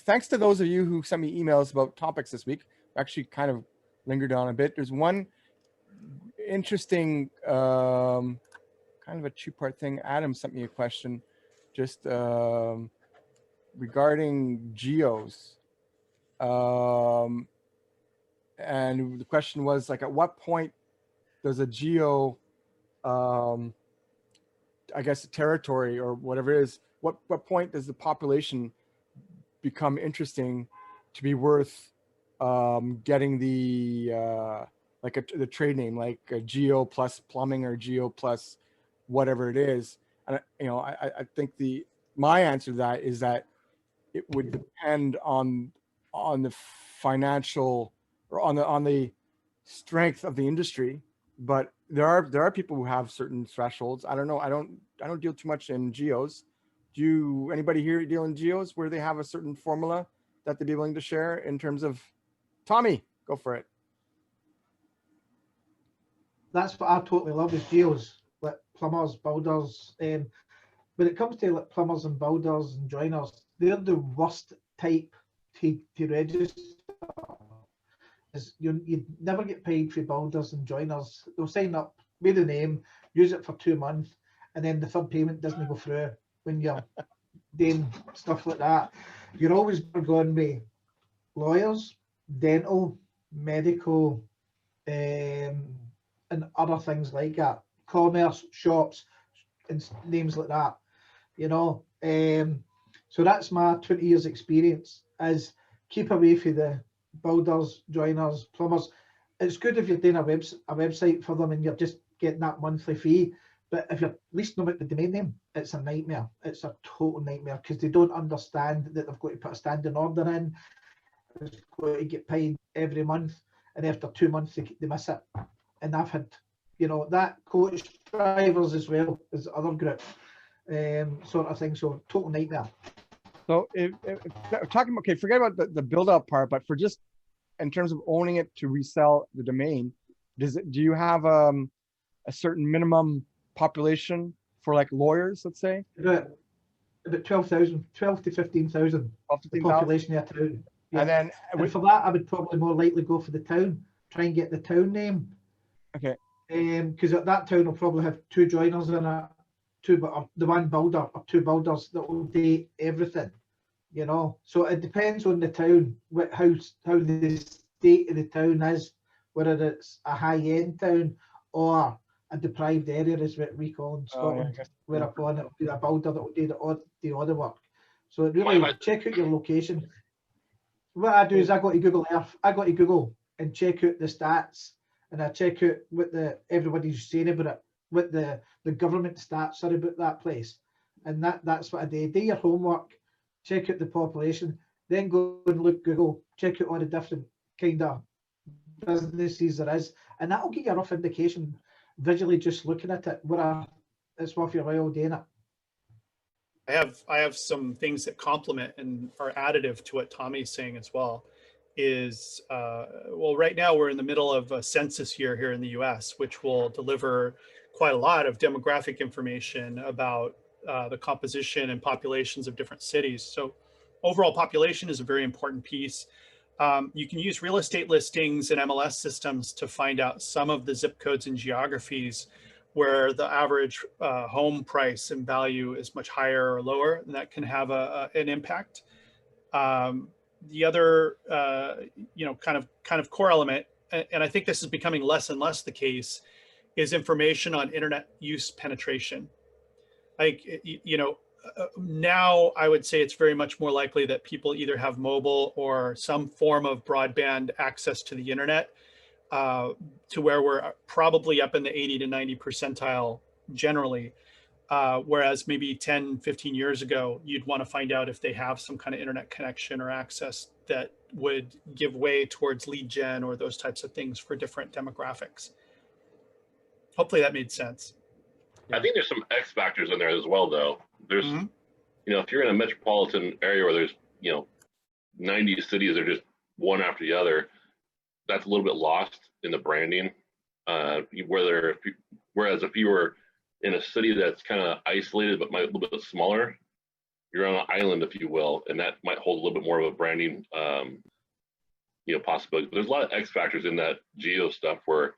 thanks to those of you who sent me emails about topics this week. Actually kind of lingered on a bit. There's one interesting kind of a two-part thing. Adam sent me a question just regarding geos. And the question was like, at what point does a geo, I guess, territory or whatever it is, what point does the population become interesting to be worth getting the the trade name, like a geo plus plumbing or geo plus whatever it is? And I think my answer to that is that it would depend on the financial or on the strength of the industry. But there are people who have certain thresholds. I don't know. I don't deal too much in geos. Do anybody here deal in geos where they have a certain formula that they'd be willing to share in terms of? Tommy, go for it. That's what I totally love is geos, like plumbers, builders. When it comes to like plumbers and builders and joiners, they're the worst type to register. Is you'd never get paid for builders and joiners. They'll sign up with the name, use it for 2 months, and then the third payment doesn't go through when you're doing stuff like that. You're always going with lawyers, dental, medical, and other things like that, commerce, shops, and names like that, so that's my 20 years experience, is keep away from the builders, joiners, plumbers. It's good if you're doing a website for them and you're just getting that monthly fee, but if you're at least know about the domain name, it's a nightmare. It's a total nightmare because they don't understand that they've got to put a standing order in. It's got to get paid every month, and after 2 months they miss it. And I've had, that coach drivers as well as other group sort of thing. So total nightmare. So if talking, okay, forget about the build up part, but for just in terms of owning it to resell the domain, do you have a certain minimum population for like lawyers, let's say? About 12,000, 12 to 15,000 population of a town. Yeah. And for that, I would probably more likely go for the town, try and get the town name. Okay. Because at that town will probably have 2 joiners in it, the one builder or 2 builders that will do everything, So it depends on the town, how the state of the town is, whether it's a high-end town or a deprived area, is what we call in Scotland, whereupon it will be a builder that will do the other work. So it really, check out your location. What I do is I go to Google Earth, I go to Google and check out the stats, and I check out what everybody's saying about it, what the government stats are about that place. And that's what I do. Do your homework, check out the population, then go and look Google, check out all the different kind of businesses there is, and that'll give you a rough indication visually just looking at it, it's worth your while doing it. I have some things that complement and are additive to what Tommy's saying as well. Is well, right now we're in the middle of a census year here in the US, which will deliver quite a lot of demographic information about the composition and populations of different cities. So overall population is a very important piece. You can use real estate listings and MLS systems to find out some of the zip codes and geographies where the average home price and value is much higher or lower, and that can have an impact. The other, kind of core element, and I think this is becoming less and less the case, is information on internet use penetration. Now I would say it's very much more likely that people either have mobile or some form of broadband access to the internet, to where we're probably up in the 80 to 90 percentile generally. Whereas maybe 10, 15 years ago, you'd want to find out if they have some kind of internet connection or access that would give way towards lead gen or those types of things for different demographics. Hopefully that made sense. I think there's some X factors in there as well, though. There's, if you're in a metropolitan area where there's, 90 cities that are just one after the other, that's a little bit lost in the branding. Whereas if you were in a city that's kind of isolated but might be a little bit smaller, you're on an island, if you will, and that might hold a little bit more of a branding, possibility. There's a lot of X factors in that geo stuff where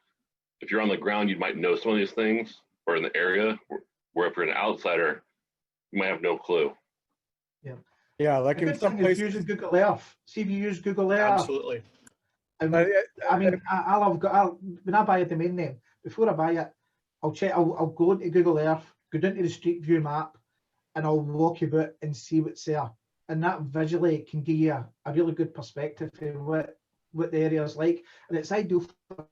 if you're on the ground, you might know some of these things, or in the area, where if you're an outsider, you might have no clue. Yeah, like A in good some thing is places. using Google Earth. See if you use Google Earth. Absolutely. And Uh, I mean, when I buy a domain name, before I buy it, I'll go into Google Earth, go down to the Street View map, and I'll walk about and see what's there. And that visually can give you a really good perspective of what the area is like. And it's ideal for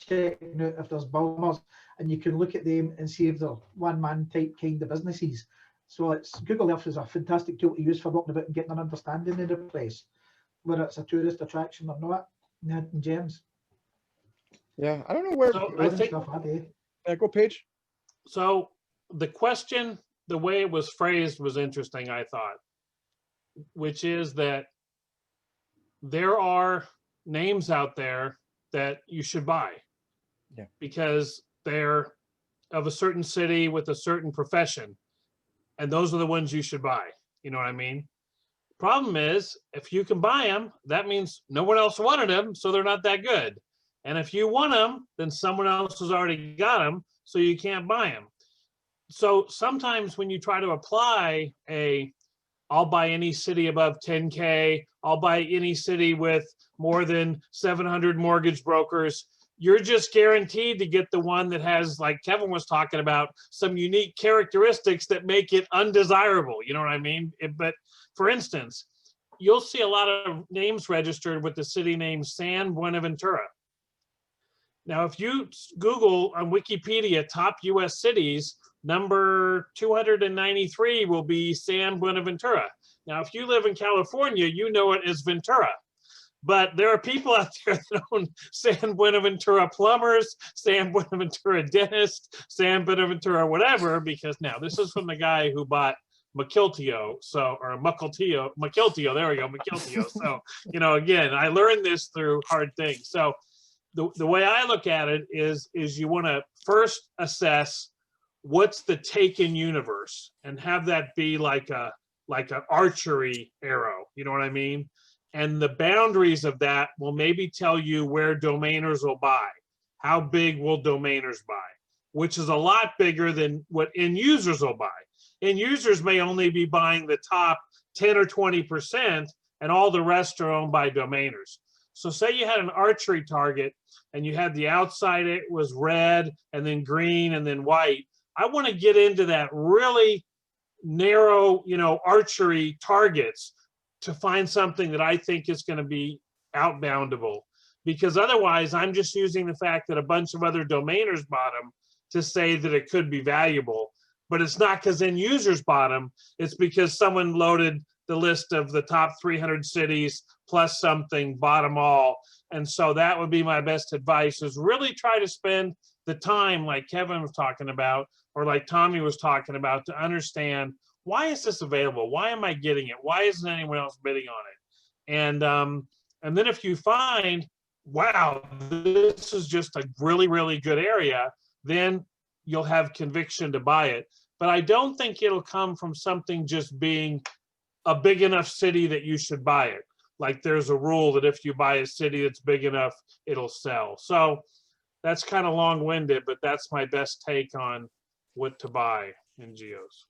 checking out if there's builders, and you can look at them and see if they're one-man type kind of businesses. So Google Earth is a fantastic tool to use for walking about and getting an understanding of the place, whether it's a tourist attraction or not. And gems. Yeah, I don't know where. So I Brilliant think, stuff, Yeah, go page. so the question, the way it was phrased was interesting, I thought, which is that there are names out there that you should buy. Yeah. Because they're of a certain city with a certain profession. And those are the ones you should buy. You know what I mean? Problem is, if you can buy them, that means no one else wanted them, so they're not that good. And if you want them, then someone else has already got them, so you can't buy them. So sometimes when you try to apply I'll buy any city above 10K, I'll buy any city with more than 700 mortgage brokers, you're just guaranteed to get the one that has, like Kevin was talking about, some unique characteristics that make it undesirable. You know what I mean? But for instance, you'll see a lot of names registered with the city name San Buenaventura. Now, if you Google on Wikipedia top US cities, number 293 will be San Buenaventura. Now, if you live in California, you know it as Ventura. But there are people out there that own San Buenaventura plumbers, San Buenaventura dentist, San Buenaventura whatever, because now this is from the guy who bought Mukilteo, or Mukilteo, there we go, Mukilteo. So, again, I learned this through hard things. So the way I look at it is you want to first assess what's the taken universe and have that be like an archery arrow, you know what I mean? And the boundaries of that will maybe tell you where domainers will buy. How big will domainers buy? Which is a lot bigger than what end users will buy. End users may only be buying the top 10 or 20%, and all the rest are owned by domainers. So say you had an archery target and you had the outside, it was red and then green and then white. I want to get into that really narrow, archery targets to find something that I think is going to be outboundable, because otherwise I'm just using the fact that a bunch of other domainers bought them to say that it could be valuable, but it's not because end users bought them. It's because someone loaded the list of the top 300 cities plus something, bought them all. And so that would be my best advice, is really try to spend the time like Kevin was talking about, or like Tommy was talking about, to understand, why is this available? Why am I getting it? Why isn't anyone else bidding on it? And then if you find, wow, this is just a really, really good area, then you'll have conviction to buy it. But I don't think it'll come from something just being a big enough city that you should buy it. Like there's a rule that if you buy a city that's big enough, it'll sell. So that's kind of long-winded, but that's my best take on what to buy in geos.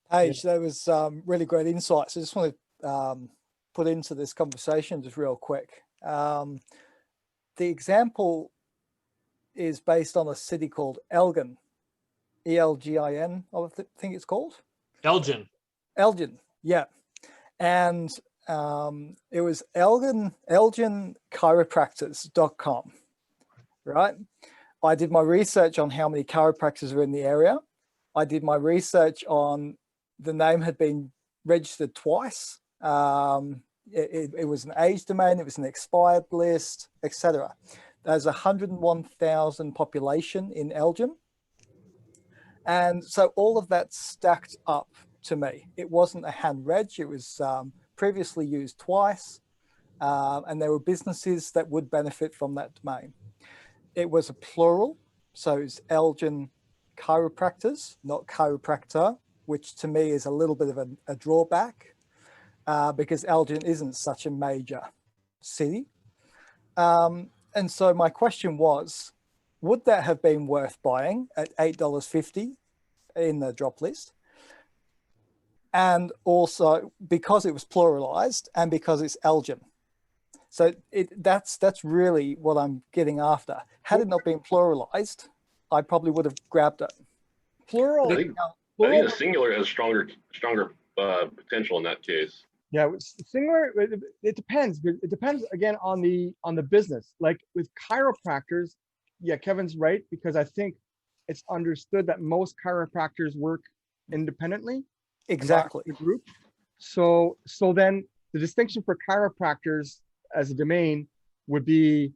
Paige, that was really great insights. I just want to put into this conversation just real quick. The example is based on a city called Elgin, E-L-G-I-N, I think it's called. Elgin, yeah. And it was elginchiropractors.com, right? I did my research on how many chiropractors are in the area. I did my research on the name had been registered twice. It was an age domain, it was an expired list, etc. There's 101,000 population in Elgin. And so all of that stacked up to me. It wasn't a hand reg, it was previously used twice. And there were businesses that would benefit from that domain. It was a plural, so it's Elgin chiropractors, not chiropractor. which to me is a little bit of a drawback because Elgin isn't such a major city. And so my question was, would that have been worth buying at $8.50 in the drop list? And also because it was pluralized and because it's Elgin. So that's really what I'm getting after. Had it not been pluralized, I probably would have grabbed it. Plural. I think the singular has stronger potential in that case. Yeah, singular. It depends. It depends again on the business. Like with chiropractors, yeah, Kevin's right, because I think it's understood that most chiropractors work independently. Exactly. Not a group. So then the distinction for chiropractors as a domain would be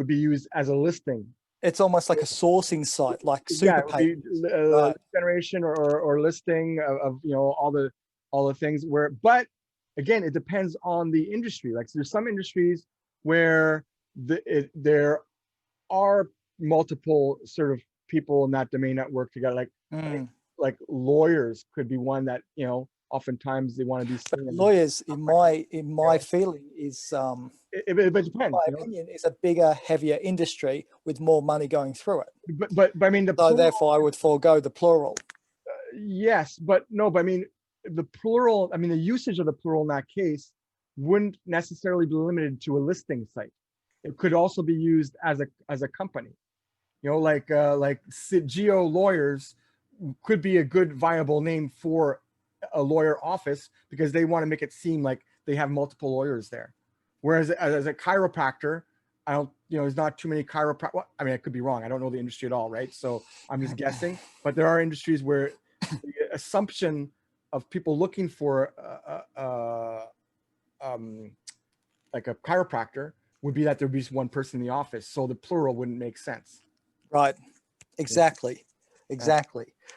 used as a listing. It's almost like a sourcing site, like Yeah, it would Superpay. be, Right. generation or listing of all the things where, but again, it depends on the industry. Like there's some industries where there are multiple sort of people in that domain that work together. Like lawyers could be one that, oftentimes they want to be seen. Lawyers, in my feeling, is It depends. my opinion, is a bigger, heavier industry with more money going through it. But I mean, So therefore, I would forego the plural. yes, but I mean, the plural, I mean, the usage of the plural in that case wouldn't necessarily be limited to a listing site. It could also be used as a company, like Geo Lawyers could be a good viable name for a lawyer office because they want to make it seem like they have multiple lawyers there. Whereas as a chiropractor, I don't, there's not too many chiropractors. Well, I mean, I could be wrong. I don't know the industry at all, right? So I'm just guessing. But there are industries where the assumption of people looking for like a chiropractor would be that there'd be just one person in the office. So the plural wouldn't make sense. Right. Exactly.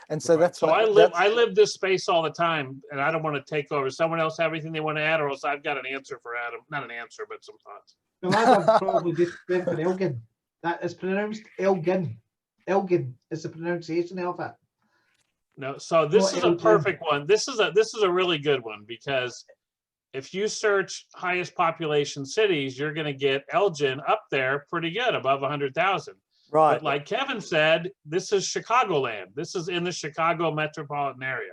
And so that's So what I live this space all the time, and I don't want to take over. Someone else have anything they want to add, or else I've got an answer for Adam. Not an answer, but some thoughts. Well, I'd probably just went for Elgin. That is pronounced Elgin. Elgin is the pronunciation of it. No, so this is a Elgin. perfect one. This is a really good one because if you search highest population cities, you're going to get Elgin up there pretty good, above 100,000. right. But like Kevin said, this is Chicagoland. This is in the Chicago metropolitan area.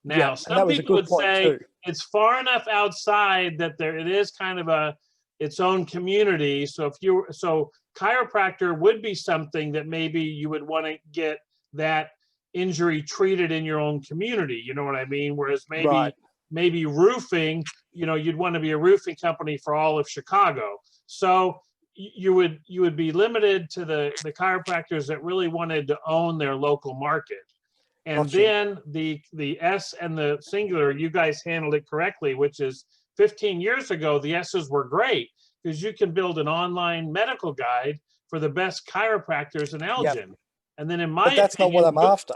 Now, Yeah, and some that was a people good would point say too. it's far enough outside that it is kind of its own community. So chiropractor would be something that maybe you would want to get that injury treated in your own community. You know what I mean? Whereas maybe roofing, you'd want to be a roofing company for all of Chicago. So you would be limited to the chiropractors that really wanted to own their local market. And Gotcha. then the S and the singular, you guys handled it correctly, which is 15 years ago, the S's were great because you can build an online medical guide for the best chiropractors in Elgin. And then in my But that's opinion, not what I'm after.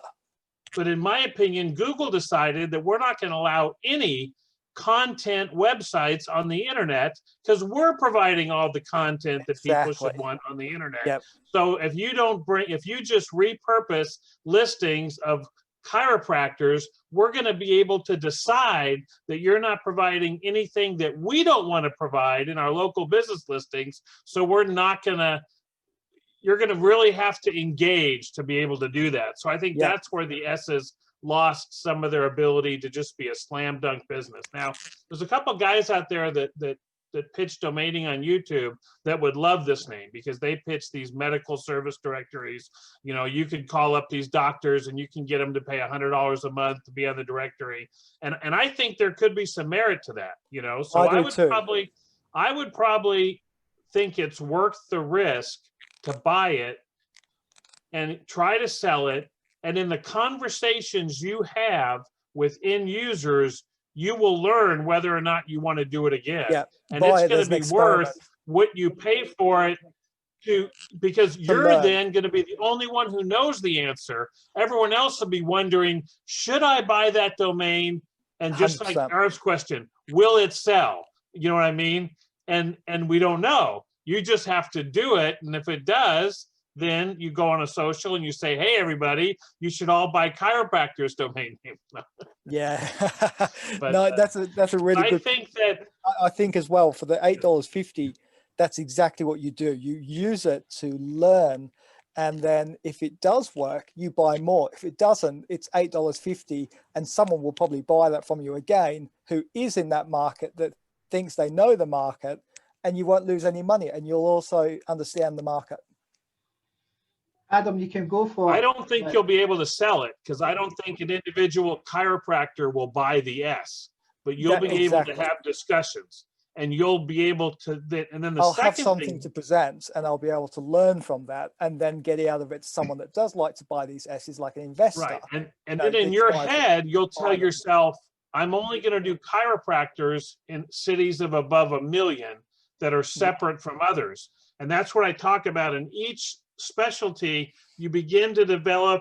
But in my opinion, Google decided that we're not going to allow any content websites on the internet because we're providing all the content that people should Exactly. want on the internet. Yep. So if you just repurpose listings of chiropractors, we're going to be able to decide that you're not providing anything that we don't want to provide in our local business listings. So you're going to really have to engage to be able to do that. So I think Yep. that's where the S's lost some of their ability to just be a slam dunk business. Now, there's a couple guys out there that pitch domaining on YouTube that would love this name because they pitch these medical service directories. You could call up these doctors and you can get them to pay $100 a month to be on the directory. And I think there could be some merit to that, So I do too. I would probably think it's worth the risk to buy it and try to sell it. And in the conversations you have with end users, you will learn whether or not you want to do it again. Yeah, and buy it's it going as to an be worth experiment. what you pay for it because you're learn. then going to be the only one who knows the answer. Everyone else will be wondering, should I buy that domain? And just like 100%. Arif's question, will it sell? You know what I mean? And we don't know. You just have to do it. And if it does, then you go on a social and you say, hey, everybody, you should all buy chiropractor's domain name. Yeah. But, No, that's a really I good. think that I think as well for the $8.50, that's exactly what you do. You use it to learn, and then if it does work, you buy more. If it doesn't, it's $8.50, and someone will probably buy that from you again who is in that market that thinks they know the market, and you won't lose any money, and you'll also understand the market. Adam, you can go for. I don't think you'll be able to sell it because I don't think an individual chiropractor will buy the S, but you'll be able to have discussions, and you'll be able to, and then the I'll have second something thing, to present, and I'll be able to learn from that, and then get out of it someone that does like to buy these S's, like an investor. right, and know, then in that your buys it, head, you'll tell buy them. yourself, I'm only going to do chiropractors in cities of above 1 million that are separate from others. And that's what I talk about. In each specialty, you begin to develop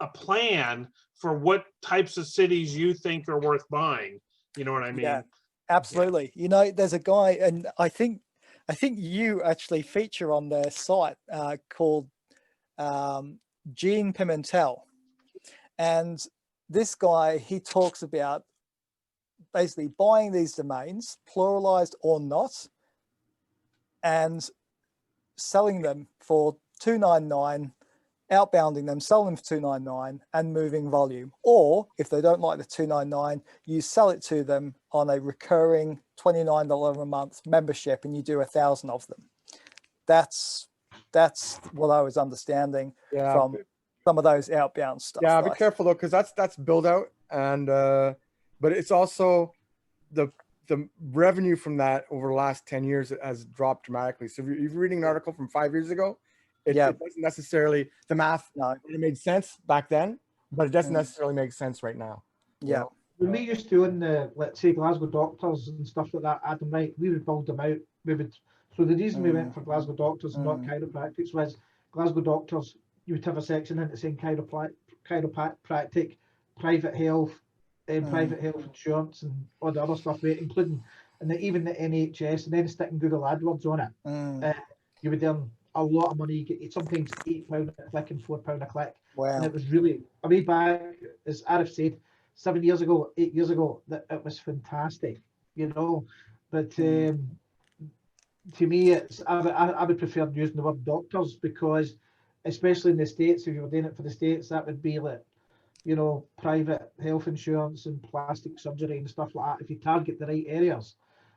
a plan for what types of cities you think are worth buying. You know what I mean? Yeah, absolutely. You know, there's a guy, and I think you actually feature on their site called Gene Pimentel. And this guy, he talks about basically buying these domains, pluralized or not, and selling them for $2.99, outbounding them, selling them for $2.99, and moving volume. Or if they don't like the $2.99, you sell it to them on a recurring $29 a month membership, and you do 1,000 of them. That's what I was understanding from some of those outbound stuff. Yeah, be careful though, because that's build out, and but it's also the revenue from that over the last 10 years has dropped dramatically. So if you're reading an article from 5 years ago, it doesn't necessarily, the math, it made sense back then, but it doesn't necessarily make sense right now. Yeah. When we used to own the, let's say, Glasgow Doctors and stuff like that, Adam, right, we would build them out. So the reason we went for Glasgow Doctors and not chiropractics was Glasgow Doctors, you would have a section in it saying chiropractic, private health, private health insurance, and all the other stuff, including, and even the NHS, and then sticking Google AdWords on it. You would earn a lot of money. You get sometimes £8 a click and £4 a click. Wow. And it was really, I mean, back, as Arif said, 7 years ago, 8 years ago, that it was fantastic, you know. But to me, it's I would prefer using the word doctors, because especially in the States, if you were doing it for the States, that would be like, you know, private health insurance and plastic surgery and stuff like that. If you target the right areas,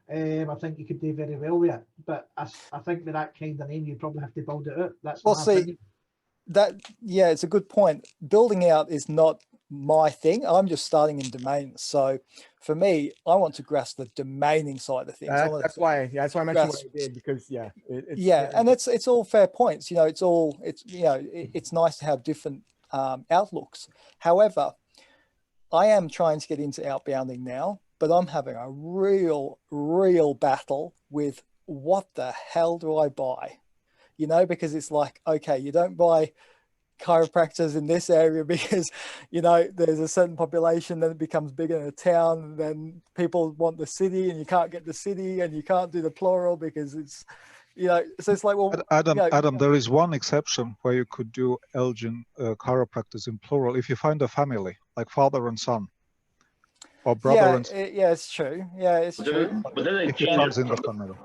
I think you could do very well with it. But I think with that kind of name, you probably have to build it out. That's my opinion. It's a good point. Building out is not my thing. I'm just starting in domains. So for me, I want to grasp the domaining side of things. That's why I mentioned what I did, because and it's all fair points. You know, it's nice to have different outlooks. However, I am trying to get into outbounding now, but I'm having a real battle with what the hell do I buy? You know, because it's like, okay, you don't buy chiropractors in this area because, you know, there's a certain population, then it becomes bigger in a town, and then people want the city, and you can't get the city, and you can't do the plural because it's, you know, so it's like, well, Adam, there is one exception where you could do Elgin chiropractors in plural if you find a family, like father and son, or brother and son. Yeah, it's true. Yeah, it's true. But then they If it runs in the family.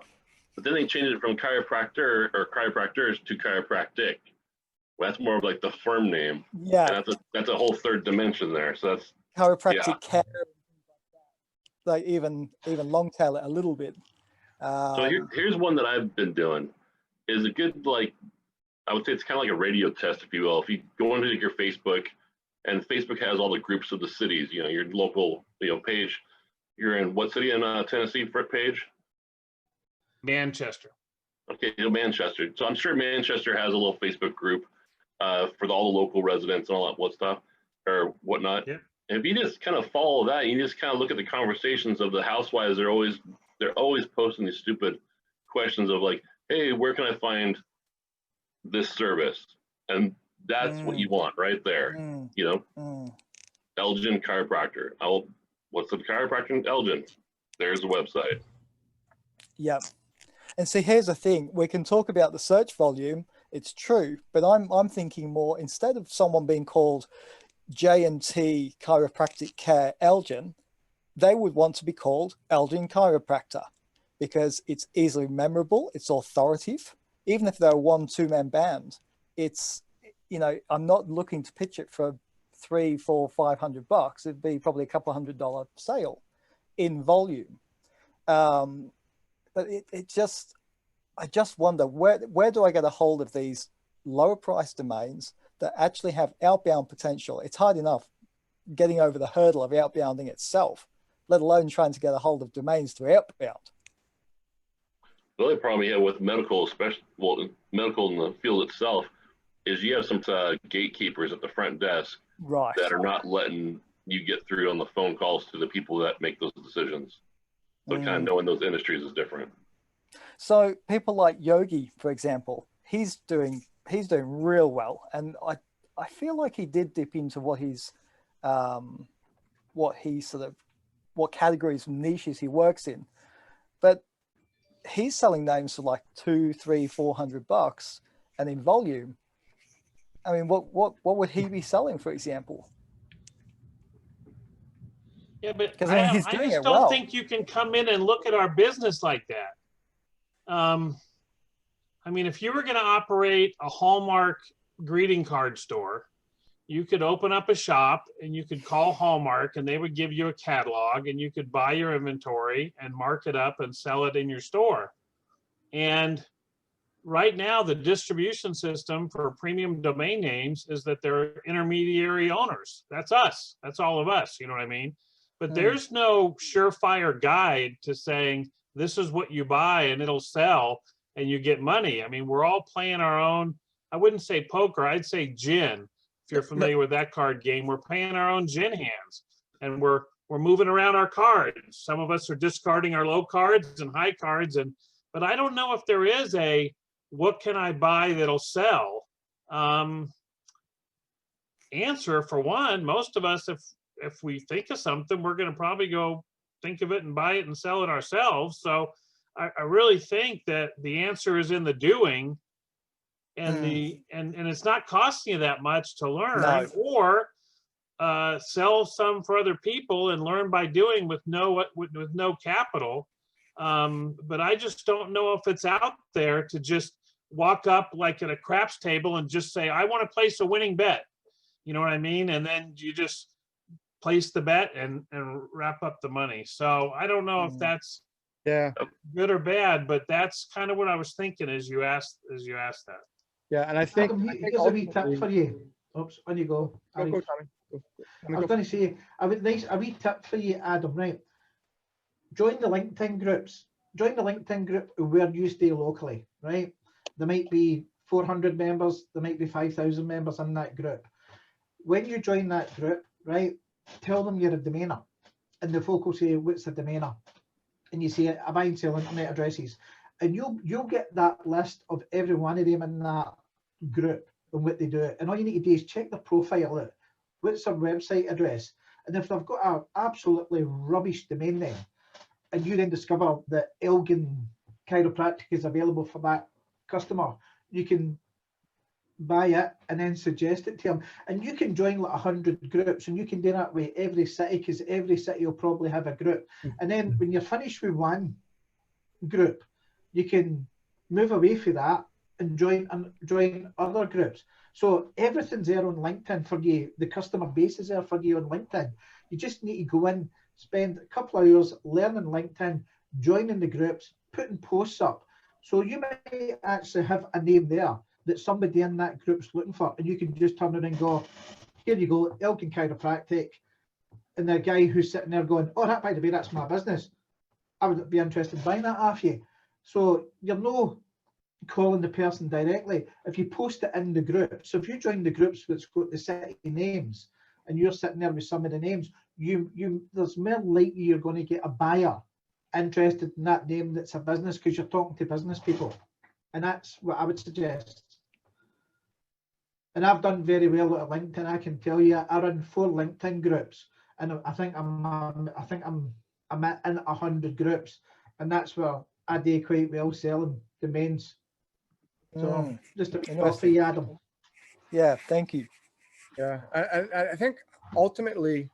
But then they changed it from chiropractor or chiropractors to chiropractic. Well, that's more of like the firm name. Yeah. And that's a whole third dimension there. So that's chiropractic care, like even long tail it a little bit. So here's one that I've been doing. Is a good, like, I would say it's kind of like a radio test, if you will. If you go into your Facebook, and Facebook has all the groups of the cities, you know, your local, you know, page. You're in what city in Tennessee, front page? Manchester. Okay, Manchester. So I'm sure Manchester has a little Facebook group for all the local residents and all that stuff or whatnot. Yeah. And if you just kind of follow that, you just kind of look at the conversations of the housewives. They're always posting these stupid questions of like, hey, where can I find this service? And that's what you want right there. You know, Elgin chiropractor. What's the chiropractor in Elgin? There's the website. Yep. And see, here's the thing. We can talk about the search volume it's true, but I'm thinking more, instead of someone being called J&T Chiropractic Care Elgin, they would want to be called Elgin Chiropractor, because it's easily memorable, it's authoritative. Even if they're a 1-2 man band, it's, you know, I'm not looking to pitch it for $300, $400, $500. It'd be probably a couple of $100 sale in volume. But I just wonder, where do I get a hold of these lower price domains that actually have outbound potential? It's hard enough getting over the hurdle of outbounding itself, let alone trying to get a hold of domains to outbound. The only problem you have with medical, especially, well, medical in the field itself, is you have some gatekeepers at the front desk, right, that are not letting you get through on the phone calls to the people that make those decisions. So kind of knowing those industries is different. So people like Yogi, for example, he's doing real well, and I feel like he did dip into what categories and niches he works in, but he's selling names for like $200, $300, $400, and in volume, I mean, what would he be selling, for example? Yeah, but I I just don't think you can come in and look at our business like that. I mean, if you were going to operate a Hallmark greeting card store, you could open up a shop and you could call Hallmark and they would give you a catalog and you could buy your inventory and mark it up and sell it in your store. And right now, the distribution system for premium domain names is that they're intermediary owners. That's us. That's all of us. You know what I mean? But there's no surefire guide to saying this is what you buy and it'll sell and you get money. I mean, we're all playing our own, I wouldn't say poker, I'd say gin. If you're familiar with that card game, we're playing our own gin hands, and we're moving around our cards. Some of us are discarding our low cards and high cards, but I don't know if there is a what can I buy that'll sell answer. For one, most of us, if we think of something, we're going to probably go think of it and buy it and sell it ourselves. So I really think that the answer is in the doing. And and it's not costing you that much to learn, or sell some for other people and learn by doing with no capital. But I just don't know if it's out there to just walk up like at a craps table and just say, I want to place a winning bet. You know what I mean? And then you just place the bet and wrap up the money. So I don't know if that's good or bad, but that's kind of what I was thinking as you asked that. Yeah, and I think here's a wee tip for you. Oops, on you go. Go, Tommy. Go. I was going to say a wee tip for you, Adam. Right, join the LinkedIn groups. Join the LinkedIn group where you stay locally. Right, there might be 400 members. There might be 5,000 members in that group. When you join that group, right, tell them you're a domainer, and the folk will say, "What's a domainer?" And you say, "I buy and sell internet addresses." And you'll get that list of every one of them in that group and what they do. And all you need to do is check their profile out. What's their website address? And if they've got an absolutely rubbish domain name, and you then discover that Elgin Chiropractic is available for that customer, you can buy it and then suggest it to them. And you can join like 100 groups, and you can do that with every city, because every city will probably have a group. And then when you're finished with one group, you can move away from that and join other groups. So everything's there on LinkedIn for you. The customer base is there for you on LinkedIn. You just need to go in, spend a couple of hours learning LinkedIn, joining the groups, putting posts up. So you might actually have a name there that somebody in that group's looking for, and you can just turn around and go, here you go, Elgin Chiropractic. And the guy who's sitting there going, oh, that, by the way, that's my business. I would be interested in buying that off you. So you're no calling the person directly if you post it in the group. So if you join the groups that's got the city names and you're sitting there with some of the names, there's more likely you're going to get a buyer interested in that name that's a business, because you're talking to business people. And that's what I would suggest. And I've done very well at LinkedIn. I can tell you, I run 4 LinkedIn groups, and I think I'm in 100 groups, and that's where I do quite well selling domains. So just a wee thought for Interesting. you, Adam. Yeah, thank you. Yeah, I think ultimately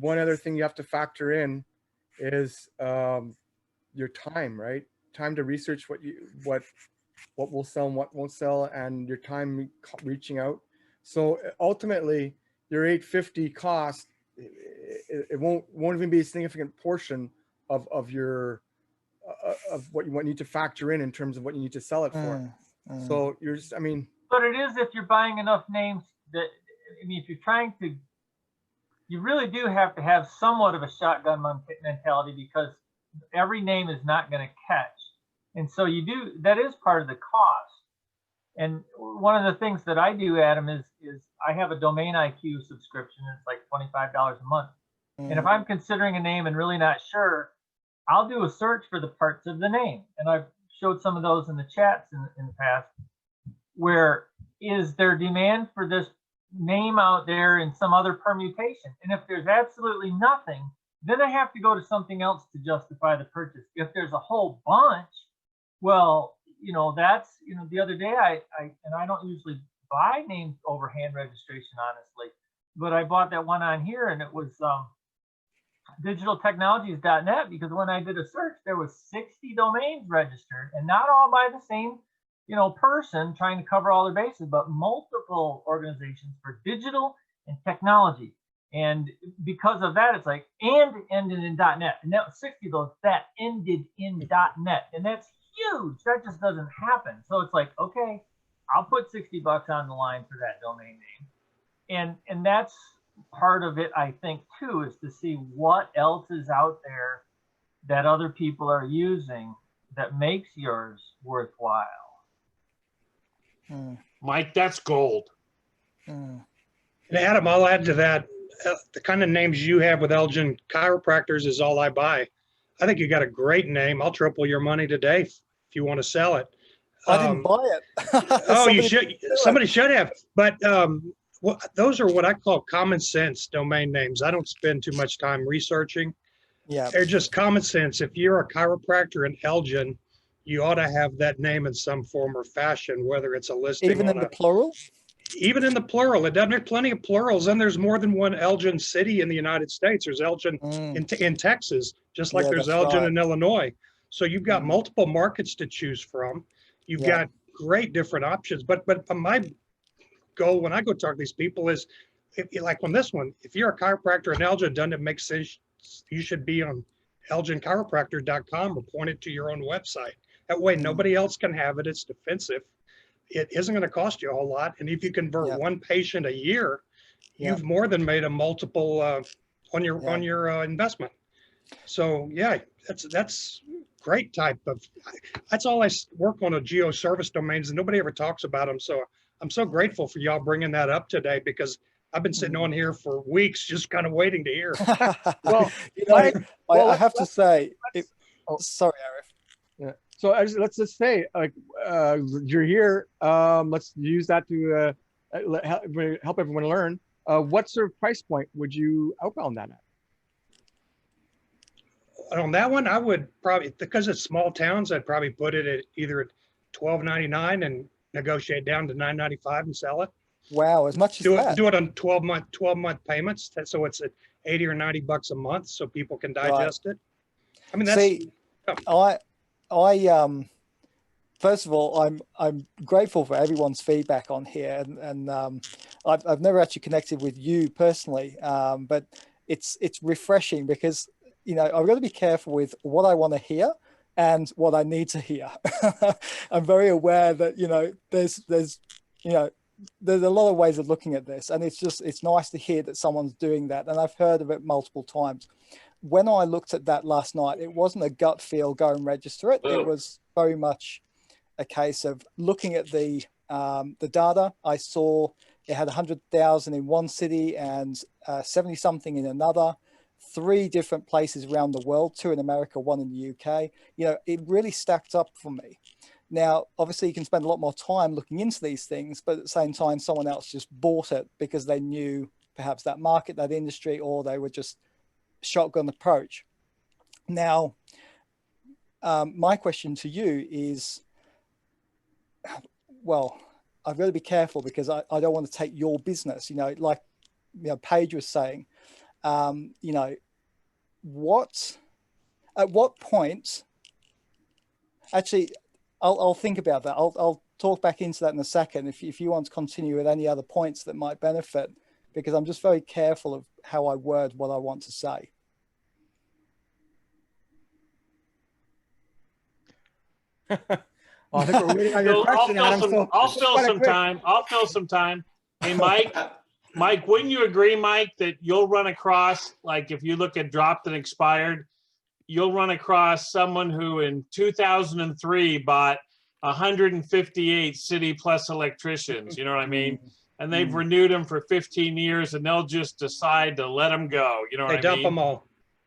one other thing you have to factor in is your time, right? Time to research what will sell and what won't sell, and your time reaching out. So ultimately, your 850 cost, it won't even be a significant portion of your of what you need to factor in terms of what you need to sell it for. So you're just, I mean, but it is if you're buying enough names that, I mean, if you're trying to, you really do have to have somewhat of a shotgun mentality, because every name is not going to catch. And so you do, that is part of the cost. And one of the things that I do, Adam, is I have a Domain IQ subscription. It's like $25 a month. And if I'm considering a name and really not sure, I'll do a search for the parts of the name. And I've showed some of those in the chats in the past, where is there demand for this name out there in some other permutation? And if there's absolutely nothing, then I have to go to something else to justify the purchase. If there's a whole bunch, well, you know, that's, you know, the other day I don't usually buy names over hand registration, honestly, but I bought that one on here, and it was digitaltechnologies.net, because when I did a search, there was 60 domains registered, and not all by the same, you know, person trying to cover all their bases, but multiple organizations for digital and technology. And because of that, it's like, and ended in .net, and that was 60 of those that ended in .net, and that's huge. That just doesn't happen. So it's like, okay, I'll put $60 on the line for that domain name. And that's part of it, I think, too, is to see what else is out there that other people are using that makes yours worthwhile. Mike, that's gold. And Adam, I'll add to that. The kind of names you have with Elgin Chiropractors is all I buy. I think you got a great name. I'll triple your money today if you want to sell it. I didn't buy it. Oh, you should. Somebody should have. But those are what I call common sense domain names. I don't spend too much time researching. Yeah, They're just common sense. If you're a chiropractor in Elgin, you ought to have that name in some form or fashion, whether it's a listing. even in the plural. Even in the plural, it doesn't have plenty of plurals, and there's more than one Elgin city in the United States. There's Elgin in Texas, just like there's Elgin in Illinois. So you've got multiple markets to choose from. You've got great different options. But my goal when I go talk to these people is, like on this one, if you're a chiropractor in Elgin, doesn't it make sense you should be on elginchiropractor.com or point it to your own website? That way nobody else can have it. It's defensive. It isn't going to cost you a whole lot. And if you convert one patient a year, you've more than made a multiple on your investment. So yeah, that's great type of, that's all I work on, a geo service domains, and nobody ever talks about them. So I'm so grateful for y'all bringing that up today, because I've been sitting on here for weeks just kind of waiting to hear. Well, you know, I have to say, sorry, Arif. Yeah. So let's just say, like, you're here. Let's use that to help everyone learn. What sort of price point would you outbound that at? On that one, I would probably, because it's small towns, I'd probably put it at either at $12.99 and negotiate down to $9.95 and sell it. Wow, as much as that. Do it on 12-month payments, so it's at $80 or $90 a month, so people can digest it. I mean, that's. See, I first of all, I'm grateful for everyone's feedback on here, and I've never actually connected with you personally, but it's refreshing, because, you know, I've got to be careful with what I want to hear and what I need to hear. I'm very aware that, you know, there's a lot of ways of looking at this, and it's nice to hear that someone's doing that, and I've heard of it multiple times. When I looked at that last night, it wasn't a gut feel, go and register it. It was very much a case of looking at the data. I saw it had 100,000 in one city and 70 something in another, 3 different places around the world, 2 in America, 1 in the UK. You know, it really stacked up for me. Now, obviously you can spend a lot more time looking into these things, but at the same time, someone else just bought it because they knew perhaps that market, that industry, or they were just shotgun approach. Now, my question to you is, well, I've got to be careful because I don't want to take your business, you know, like, you know, Paige was saying, you know, at what point, actually, I'll think about that. I'll talk back into that in a second if you want to continue with any other points that might benefit, because I'm just very careful of how I word what I want to say. I think we're waiting on your question, Adam. I'll fill some time. Hey, Mike, wouldn't you agree, Mike, that you'll run across, like if you look at dropped and expired, you'll run across someone who in 2003 bought 158 City Plus electricians, you know what I mean? And they've renewed them for 15 years and they'll just decide to let them go, you know what I mean? They dump them all.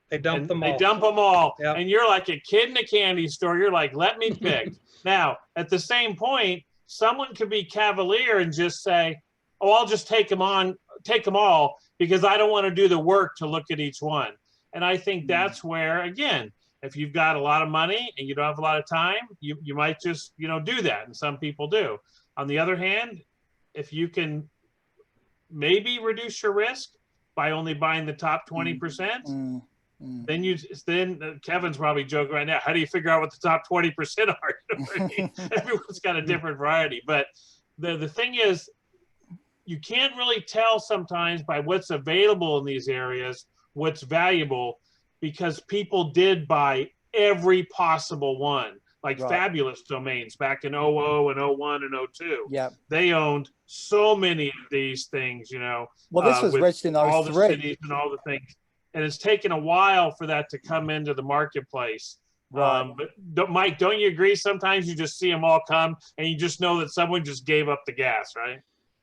They dump them all. They dump them all. Yep. And you're like a kid in a candy store. You're like, let me pick. Now, at the same point, someone could be cavalier and just say, oh, I'll just take them all because I don't want to do the work to look at each one. And I think that's where, again, if you've got a lot of money and you don't have a lot of time, you might just, you know, do that. And some people do. On the other hand, if you can maybe reduce your risk by only buying the top 20%, then Kevin's probably joking right now. How do you figure out what the top 20% are? You know what I mean? Everyone's got a different variety. But the thing is, you can't really tell sometimes by what's available in these areas what's valuable, because people did buy every possible one, like Fabulous Domains back in 00 and 01 and 02. Yeah, they owned so many of these things, you know. Well, this was registered in 03. All the cities and all the things. And it's taken a while for that to come into the marketplace. Right. But Mike, don't you agree? Sometimes you just see them all come and you just know that someone just gave up the gas, right?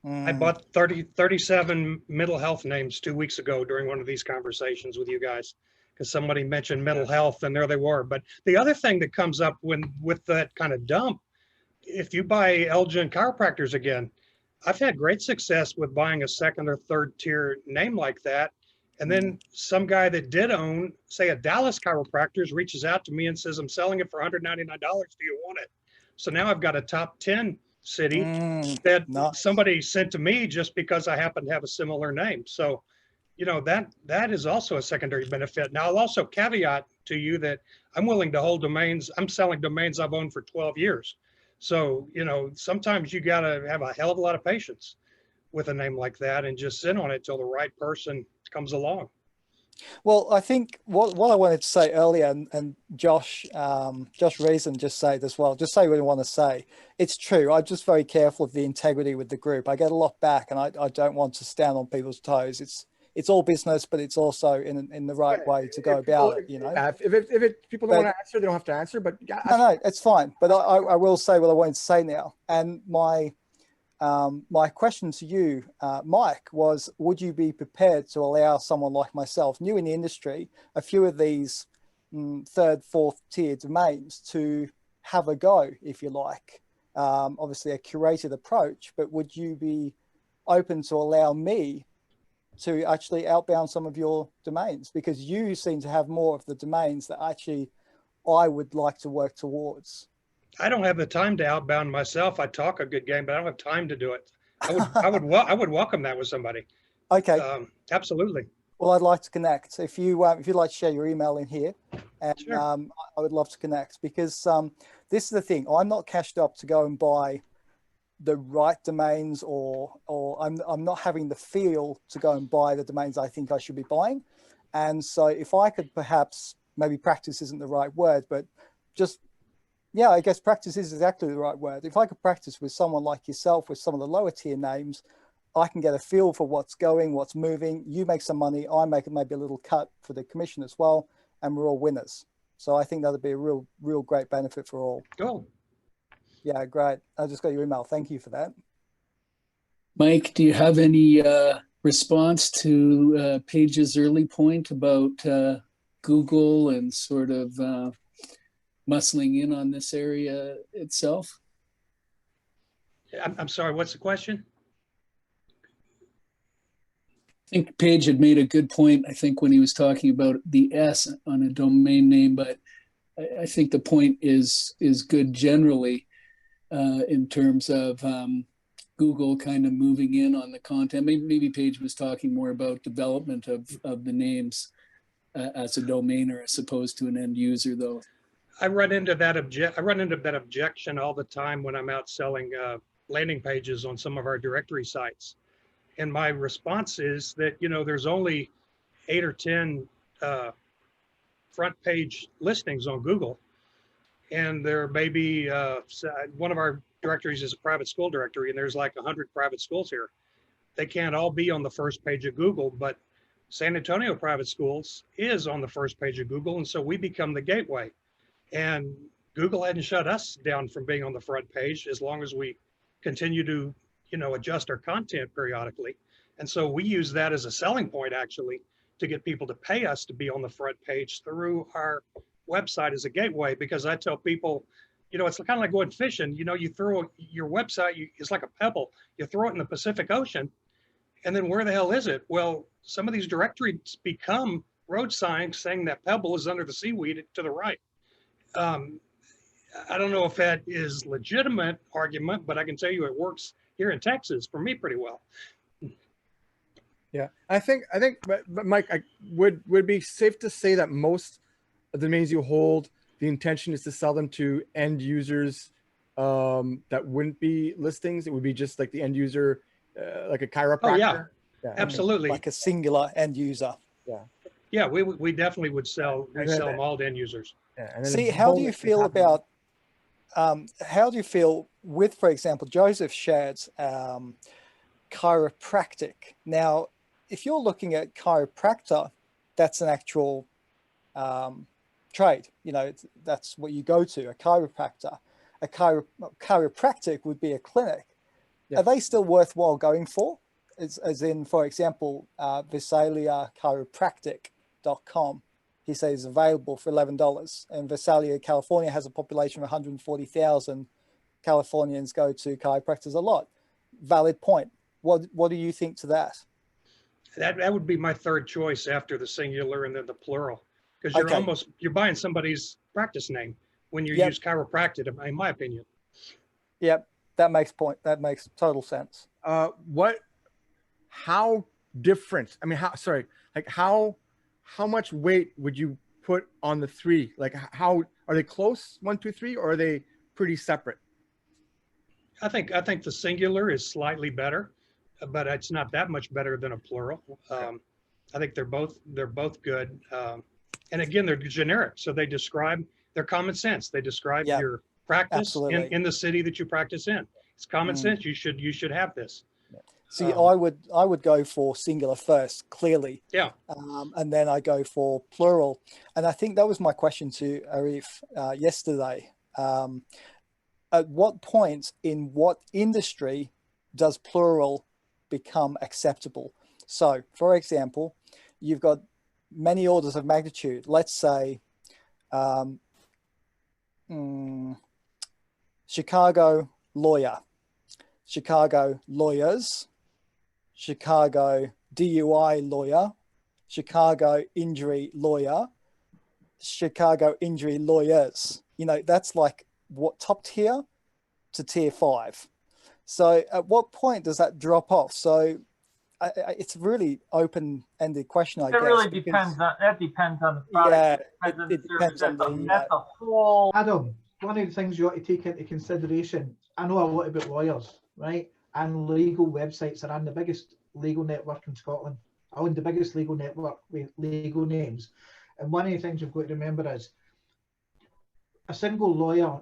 I bought 37 mental health names 2 weeks ago during one of these conversations with you guys, because somebody mentioned mental health and there they were. But the other thing that comes up with that kind of dump, if you buy Elgin Chiropractors again, I've had great success with buying a second or third tier name like that. And then some guy that did own, say, a Dallas Chiropractors reaches out to me and says, I'm selling it for $199. Do you want it? So now I've got a top 10 city that somebody sent to me just because I happen to have a similar name. So, you know, that is also a secondary benefit. Now, I'll also caveat to you that I'm willing to hold domains. I'm selling domains I've owned for 12 years. So, you know, sometimes you got to have a hell of a lot of patience with a name like that and just sit on it till the right person comes along. Well, I think what I wanted to say earlier, and Josh Reason just said as well, just say what you want to say. It's true. I'm just very careful of the integrity with the group. I get a lot back and I don't want to stand on people's toes. It's all business, but it's also in the right way to go about it, you know. If people don't want to answer, they don't have to answer, but no, it's fine. But I will say what I wanted to say now. And my question to you, Mike, was, would you be prepared to allow someone like myself, new in the industry, a few of these third, fourth tier domains to have a go, if you like? Obviously a curated approach, but would you be open to allow me to actually outbound some of your domains? Because you seem to have more of the domains that actually I would like to work towards. I don't have the time to outbound myself. I talk a good game, but I don't have time to do it. I would welcome that with somebody. Okay. Absolutely. Well, I'd like to connect. If you'd like to share your email in here, and sure. I would love to connect, because this is the thing. I'm not cashed up to go and buy the right domains, or I'm not having the feel to go and buy the domains I think I should be buying. And so if I could perhaps, maybe practice isn't the right word, but just, yeah, I guess practice is exactly the right word. If I could practice with someone like yourself, with some of the lower tier names, I can get a feel for what's going, what's moving. You make some money, I make maybe a little cut for the commission as well, and we're all winners. So I think that'd be a real great benefit for all. Cool. Yeah, great. I just got your email. Thank you for that. Mike, do you have any response to Paige's early point about Google and sort of muscling in on this area itself? I'm sorry, what's the question? I think Paige had made a good point, I think, when he was talking about the S on a domain name, but I think the point is good generally. in terms of Google kind of moving in on the content. Maybe Paige was talking more about development of the names as a domainer as opposed to an end user, though. I run into that objection all the time when I'm out selling landing pages on some of our directory sites. And my response is that, you know, there's only 8 or 10 front page listings on Google. And there may be, one of our directories is a private school directory, and there's like 100 private schools here. They can't all be on the first page of Google, but San Antonio Private Schools is on the first page of Google. And so we become the gateway. And Google hadn't shut us down from being on the front page as long as we continue to, you know, adjust our content periodically. And so we use that as a selling point, actually, to get people to pay us to be on the front page through our website as a gateway. Because I tell people, you know, it's kind of like going fishing. You know, you throw your website, it's like a pebble. You throw it in the Pacific Ocean, and then where the hell is it? Well, some of these directories become road signs saying that pebble is under the seaweed to the right. I don't know if that is legitimate argument, but I can tell you it works here in Texas for me pretty well. Yeah, I think, but Mike, would it be safe to say that most of the domains you hold, the intention is to sell them to end users that wouldn't be listings? It would be just like the end user, like a chiropractor. Oh, yeah, absolutely. Like a singular end user. Yeah. Yeah, we definitely would sell them all to end users. Yeah, see, how do you feel about, how do you feel with, for example, Joseph shared chiropractic? Now, if you're looking at chiropractor, that's an actual trade. You know, that's what you go to, a chiropractor. A chiropractic would be a clinic. Yeah. Are they still worthwhile going for? As in, for example, VisaliaChiropractic.com. He says available for $11. And Visalia, California has a population of 140,000. Californians go to chiropractors a lot. Valid point. What do you think to that? That would be my third choice after the singular and then the plural, because you're buying somebody's practice name when you use chiropractic, in my opinion. Yep, that makes total sense. How different? I mean, how much weight would you put on the three? Like, how are they close? 1, 2, 3, or are they pretty separate? I think the singular is slightly better, but it's not that much better than a plural. I think they're both good. And again, they're generic, so they're common sense. They describe your practice in the city that you practice in. It's common sense. You should have this. See, I would go for singular first, clearly. Yeah. And then I go for plural. And I think that was my question to Arif yesterday. At what point in what industry does plural become acceptable? So, for example, you've got many orders of magnitude. Let's say Chicago lawyer, Chicago lawyers, Chicago DUI lawyer, Chicago injury lawyer, Chicago injury lawyers. You know, that's like what top tier to tier 5. So at what point does that drop off? So it's a really open-ended question, I guess. It really depends on the product. Yeah, it depends on that's a whole. Adam, one of the things you ought to take into consideration, I know a lot about lawyers, right? And legal websites. I ran the biggest legal network in Scotland. I own the biggest legal network with legal names. And one of the things you've got to remember is a single lawyer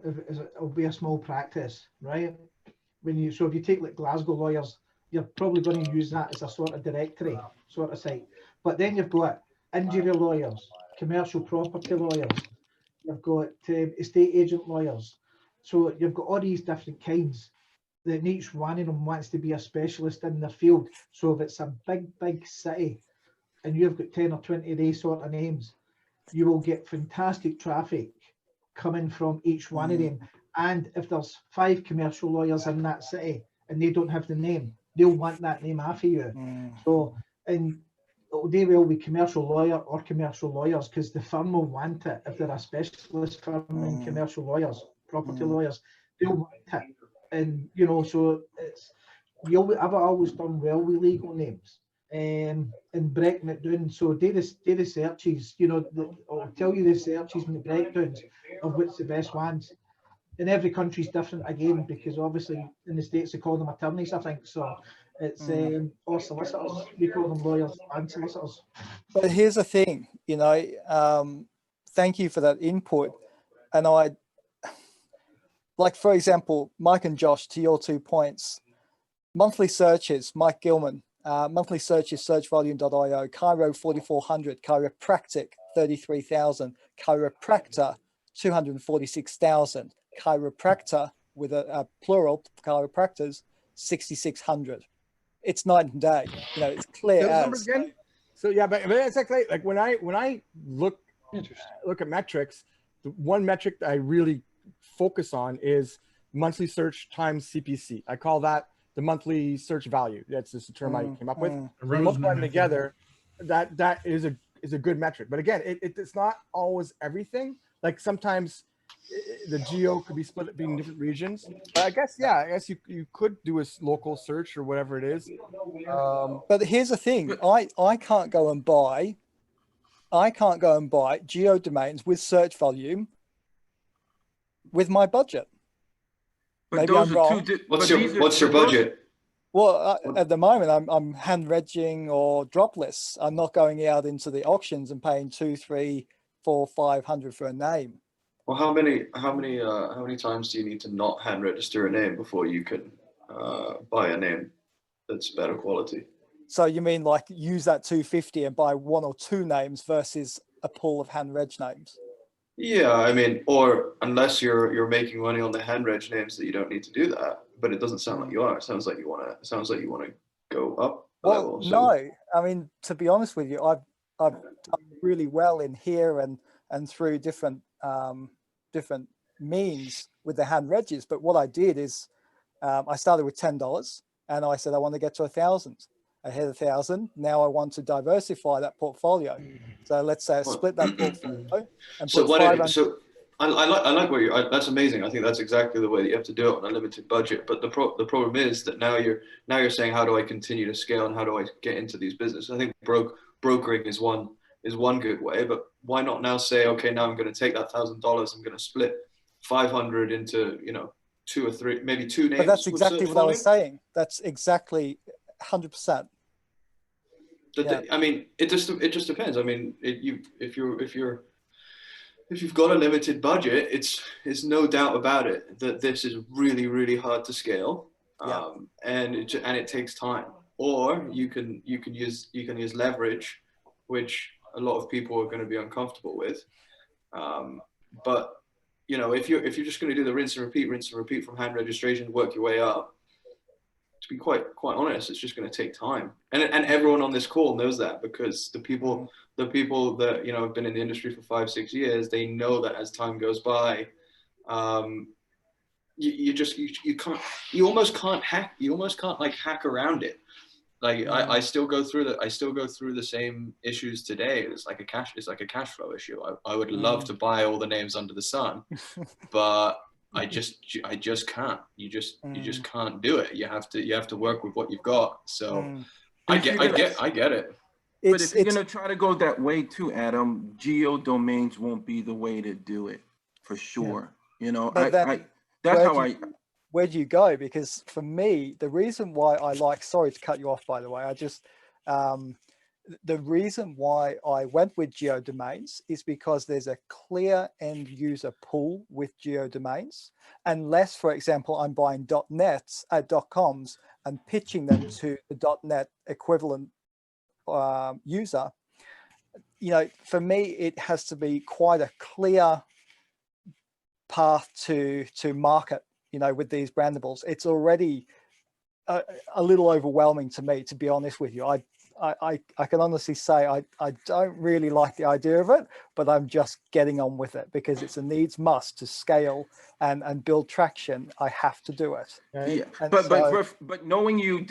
will be a small practice, right? So if you take like Glasgow lawyers, you're probably going to use that as a sort of directory sort of site. But then you've got injury lawyers, commercial property lawyers, you've got estate agent lawyers. So you've got all these different kinds. That each one of them wants to be a specialist in their field. So if it's a big city and you've got 10 or 20 of these sort of names, you will get fantastic traffic coming from each one of them. And if there's 5 commercial lawyers in that city and they don't have the name, they'll want that name off of you. So, and they will be commercial lawyer or commercial lawyers because the firm will want it. If they're a specialist firm in commercial lawyers, property lawyers, they'll want it. And you know, so it's I've always done well with legal names, and breaking it down. So do the searches, you know, I'll tell you the searches and the breakdowns of what's the best ones. And every country's different again, because obviously in the States they call them attorneys, I think. So it's or solicitors. We call them lawyers and solicitors. But here's the thing, you know, thank you for that input. And like, for example, Mike and Josh, to your 2 points, monthly searches, Mike Gilman, monthly searches, searchvolume.io, Chiro 4,400, chiropractic 33,000, chiropractor 246,000, chiropractor with a plural, chiropractors 6,600. It's night and day. You know, it's clear as. Again? So yeah, but it's like when I look at metrics, the one metric that I really focus on is monthly search times CPC. I call that the monthly search value. That's just the term I came up with. Multiply them together, that is a good metric. But again, it's not always everything. Like sometimes the geo could be split up in different regions. But I guess you could do a local search or whatever it is. But here's the thing: I can't go and buy geo domains with search volume with my budget. But Maybe those I'm are wrong. two. What's your budget? Well, at the moment, I'm hand regging or dropless. I'm not going out into the auctions and paying 200, 300, 400, 500 for a name. Well, how many times do you need to not hand register a name before you can buy a name that's better quality? So you mean like use that 250 and buy 1 or 2 names versus a pool of hand reg names? Yeah, I mean, or unless you're making money on the hand reg names, that you don't need to do that. But it doesn't sound like you are. It sounds like you want to go up a level. So. No, I mean, to be honest with you, I've done really well in here and through different means with the hand regis. But what I did is I started with $10 and I said I want to get to 1,000. I hit 1,000. Now I want to diversify that portfolio. So let's say I split that portfolio and put 500. I like what you're. That's amazing. I think that's exactly the way that you have to do it on a limited budget. But the problem is that now you're saying, how do I continue to scale and how do I get into these businesses? I think brokering is one good way. But why not now say, okay, now I'm going to take that $1,000. I'm going to split 500 into 2 or 3, maybe 2 names. But that's exactly what I was saying. That's exactly 100%. I mean, it just depends. I mean, if you've got a limited budget, it's no doubt about it that this is really, really hard to scale, and it takes time. Or you can use leverage, which a lot of people are going to be uncomfortable with. But if you're just going to do the rinse and repeat from hand registration, work your way up. To be quite honest, it's just going to take time, and everyone on this call knows that, because the people that have been in the industry for 5-6 years, they know that as time goes by, you almost can't hack around it. Like I still go through the same issues today. It's like a cash flow issue. I would love to buy all the names under the sun, but I just can't. You just can't do it. You have to work with what you've got. So I get it. But if you're gonna try to go that way too, Adam, geo domains won't be the way to do it for sure. Where do you go? Because for me, the reason why I like, sorry to cut you off, by the way, the reason why I went with geodomains is because there's a clear end user pool with geodomains, unless, for example, I'm buying .nets at .coms and pitching them to the .net equivalent user. For me, it has to be quite a clear path to market. With these brandables, it's already a little overwhelming to me, to be honest with you. I can honestly say I don't really like the idea of it, but I'm just getting on with it because it's a needs must to scale and build traction. I have to do it. Yeah, but knowing you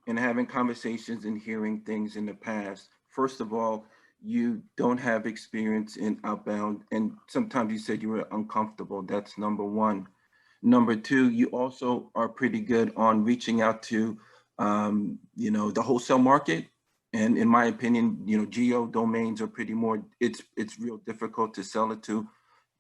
and having conversations and hearing things in the past, first of all, you don't have experience in outbound, and sometimes you said you were uncomfortable. That's number one. Number two, you also are pretty good on reaching out to, you know, the wholesale market. And in my opinion, you know, geo domains are pretty more, it's real difficult to sell it to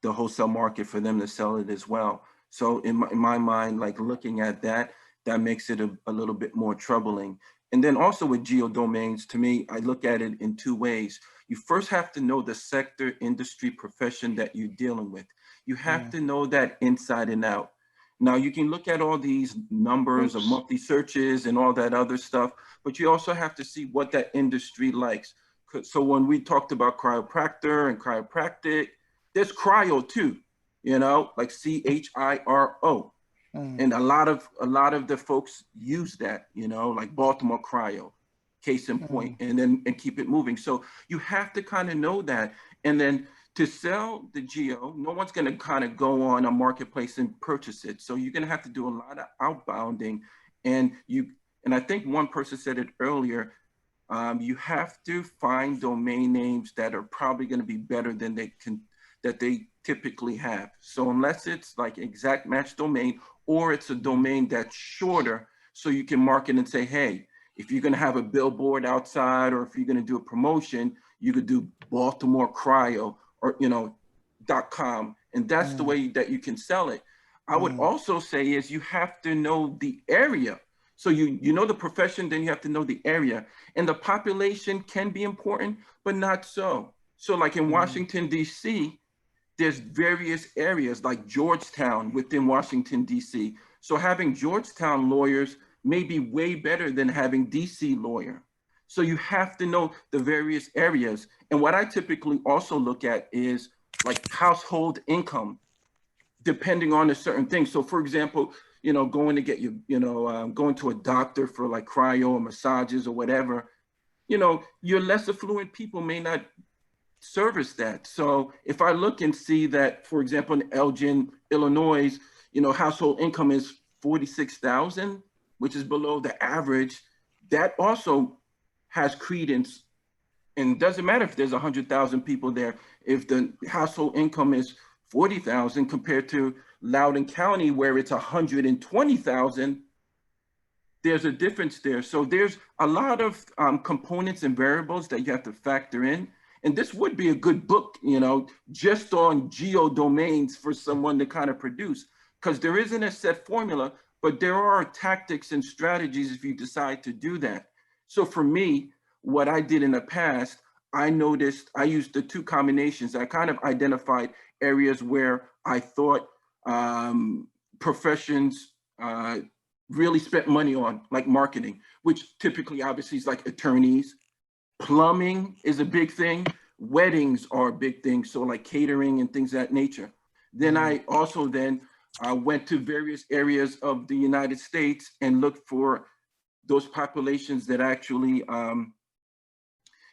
the wholesale market for them to sell it as well. So in my mind, like looking at that, that makes it a little bit more troubling. And then also with geo domains, to me, I look at it in two ways. You first have to know the sector, industry, profession that you're dealing with. You have to know that inside and out. Now you can look at all these numbers of monthly searches and all that other stuff, but you also have to see what that industry likes. So when we talked about chiropractor and chiropractic, there's cryo too, you know, like CHIRO. And a lot of the folks use that, you know, like Baltimore Cryo, case in point, and keep it moving. So you have to kind of know that. And then to sell the geo, no one's going to kind of go on a marketplace and purchase it. So you're going to have to do a lot of outbounding. And I think one person said it earlier, you have to find domain names that are probably going to be better than they typically have. So unless it's like exact match domain, or it's a domain that's shorter, so you can market and say, hey, if you're going to have a billboard outside, or if you're going to do a promotion, you could do Baltimore Cryo, or, you know, .com. And that's the way that you can sell it. I would also say is you have to know the area. So you know the profession, then you have to know the area. And the population can be important, but not so. So like in Washington, D.C., there's various areas like Georgetown within Washington, D.C. So having Georgetown lawyers may be way better than having D.C. lawyer. So you have to know the various areas. And what I typically also look at is like household income, depending on a certain thing. So for example, you know, going to get going to a doctor for like cryo or massages or whatever, you know, your less affluent people may not service that. So if I look and see that, for example, in Elgin, Illinois, you know, household income is 46,000, which is below the average, that also has credence. And it doesn't matter if there's 100,000 people there. If the household income is 40,000 compared to Loudoun County, where it's 120,000, there's a difference there. So there's a lot of components and variables that you have to factor in. And this would be a good book, you know, just on geo domains for someone to kind of produce, because there isn't a set formula, but there are tactics and strategies if you decide to do that. So for me, what I did in the past, I noticed I used the two combinations. I kind of identified areas where I thought professions really spent money on, like marketing, which typically obviously is like attorneys. Plumbing is a big thing. Weddings are a big thing. So like catering and things of that nature. Then I also went to various areas of the United States and looked for those populations that actually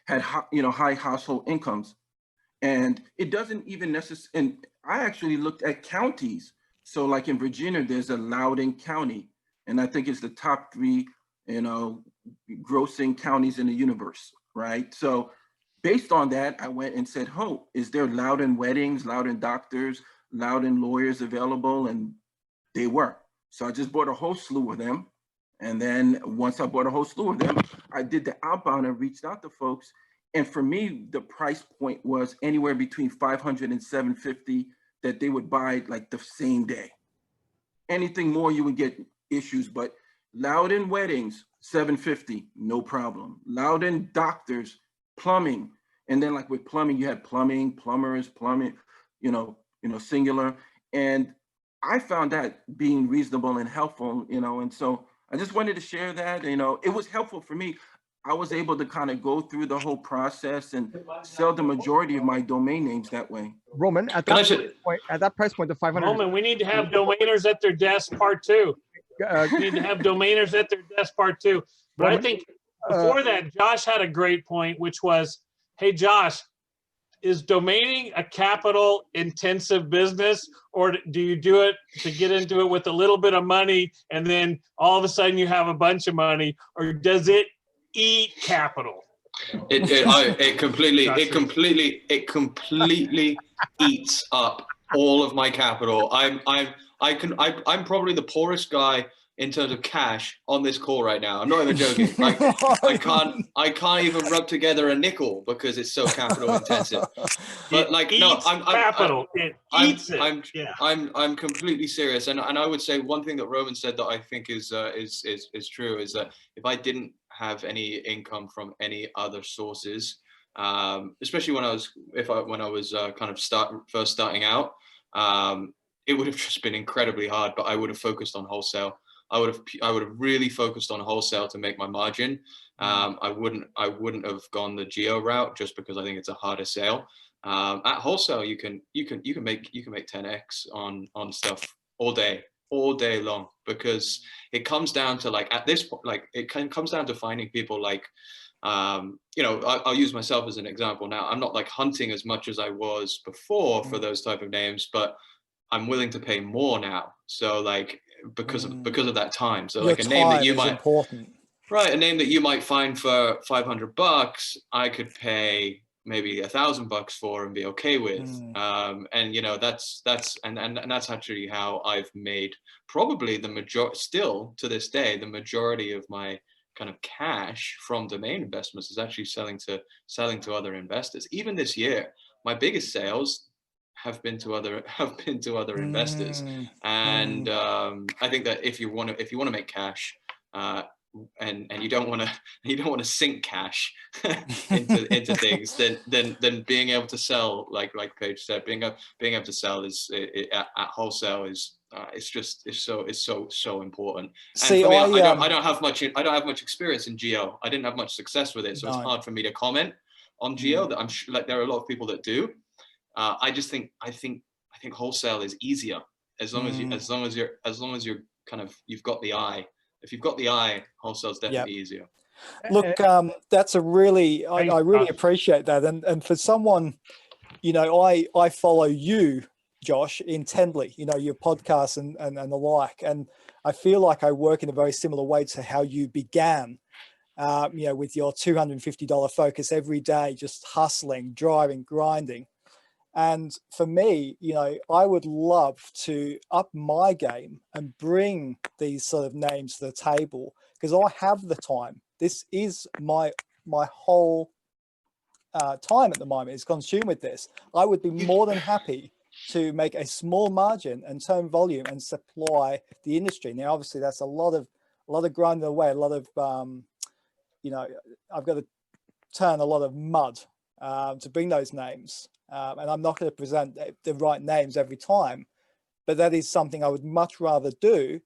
had high household incomes. And it doesn't even necessarily, and I actually looked at counties. So like in Virginia, there's a Loudoun County, and I think it's the top 3, you know, grossing counties in the universe. Right. So based on that, I went and said, oh, is there Loudoun weddings, Loudoun doctors, Loudoun lawyers available? And they were. So I just bought a whole slew of them. And then once I bought a whole slew of them, I did the outbound and reached out to folks. And for me, the price point was anywhere between $500 and $750 that they would buy like the same day. Anything more, you would get issues, but Loudoun weddings, $750, no problem. Loudoun doctors, plumbing, and then like with plumbing, you had plumbing, plumbers, plumbing, you know, singular. And I found that being reasonable and helpful, you know, and so I just wanted to share that, you know, it was helpful for me. I was able to kind of go through the whole process and sell the majority of my domain names that way. Roman, at that price point, the 500. Roman, we need to have domainers at their desk part 2. We need to have domainers at their desk part 2. But I think before that, Josh had a great point, which was, hey, Josh, is domaining a capital intensive business, or do you do it to get into it with a little bit of money and then all of a sudden you have a bunch of money, or does it eat capital? It completely eats up all of my capital. I'm probably the poorest guy in terms of cash on this call right now. I'm not even joking. Like I can't even rub together a nickel because it's so capital intensive. But like, no, I'm completely serious. And I would say one thing that Roman said that I think is true is that if I didn't have any income from any other sources, especially when I was kind of first starting out, it would have just been incredibly hard. But I would have focused on wholesale. I would have really focused on wholesale to make my margin. I wouldn't have gone the geo route just because I think it's a harder sale. At wholesale, you can make 10x on stuff all day long, because it comes down to, like, at this point, like it comes down to finding people like, you know, I'll use myself as an example now. I'm not like hunting as much as I was before for those type of names, but I'm willing to pay more now. So like, because of that time. So like a name that you might, important. Right, a name that you might find for $500, I could pay maybe $1,000 for and be okay with. And you know, that's actually how I've made probably the majority, still to this day, the majority of my kind of cash from domain investments is actually selling to other investors. Even this year, my biggest sales have been to other investors. And I think that if you want to make cash, and you don't want to sink cash into things, then being able to sell, like Paige said, being able to sell at wholesale is so important. And See, for me, I don't have much experience in geo. I didn't have much success with it, so it's hard for me to comment on geo. That I'm sure, like, there are a lot of people that do. I think wholesale is easier as long as you're kind of, you've got the eye. If you've got the eye, wholesale is definitely easier. Look, that's a really, I really appreciate that. And for someone, you know, I follow you, Josh, intently, you know, your podcast and the like, and I feel like I work in a very similar way to how you began, you know, with your $250 focus every day, just hustling, driving, grinding. And for me, you know, I would love to up my game and bring these sort of names to the table, because I have the time. This is my whole time at the moment is consumed with this. I would be more than happy to make a small margin and turn volume and supply the industry. Now, obviously, that's a lot of grinding away, a lot of, you know, I've got to turn a lot of mud to bring those names. And I'm not going to present the right names every time, but that is something I would much rather do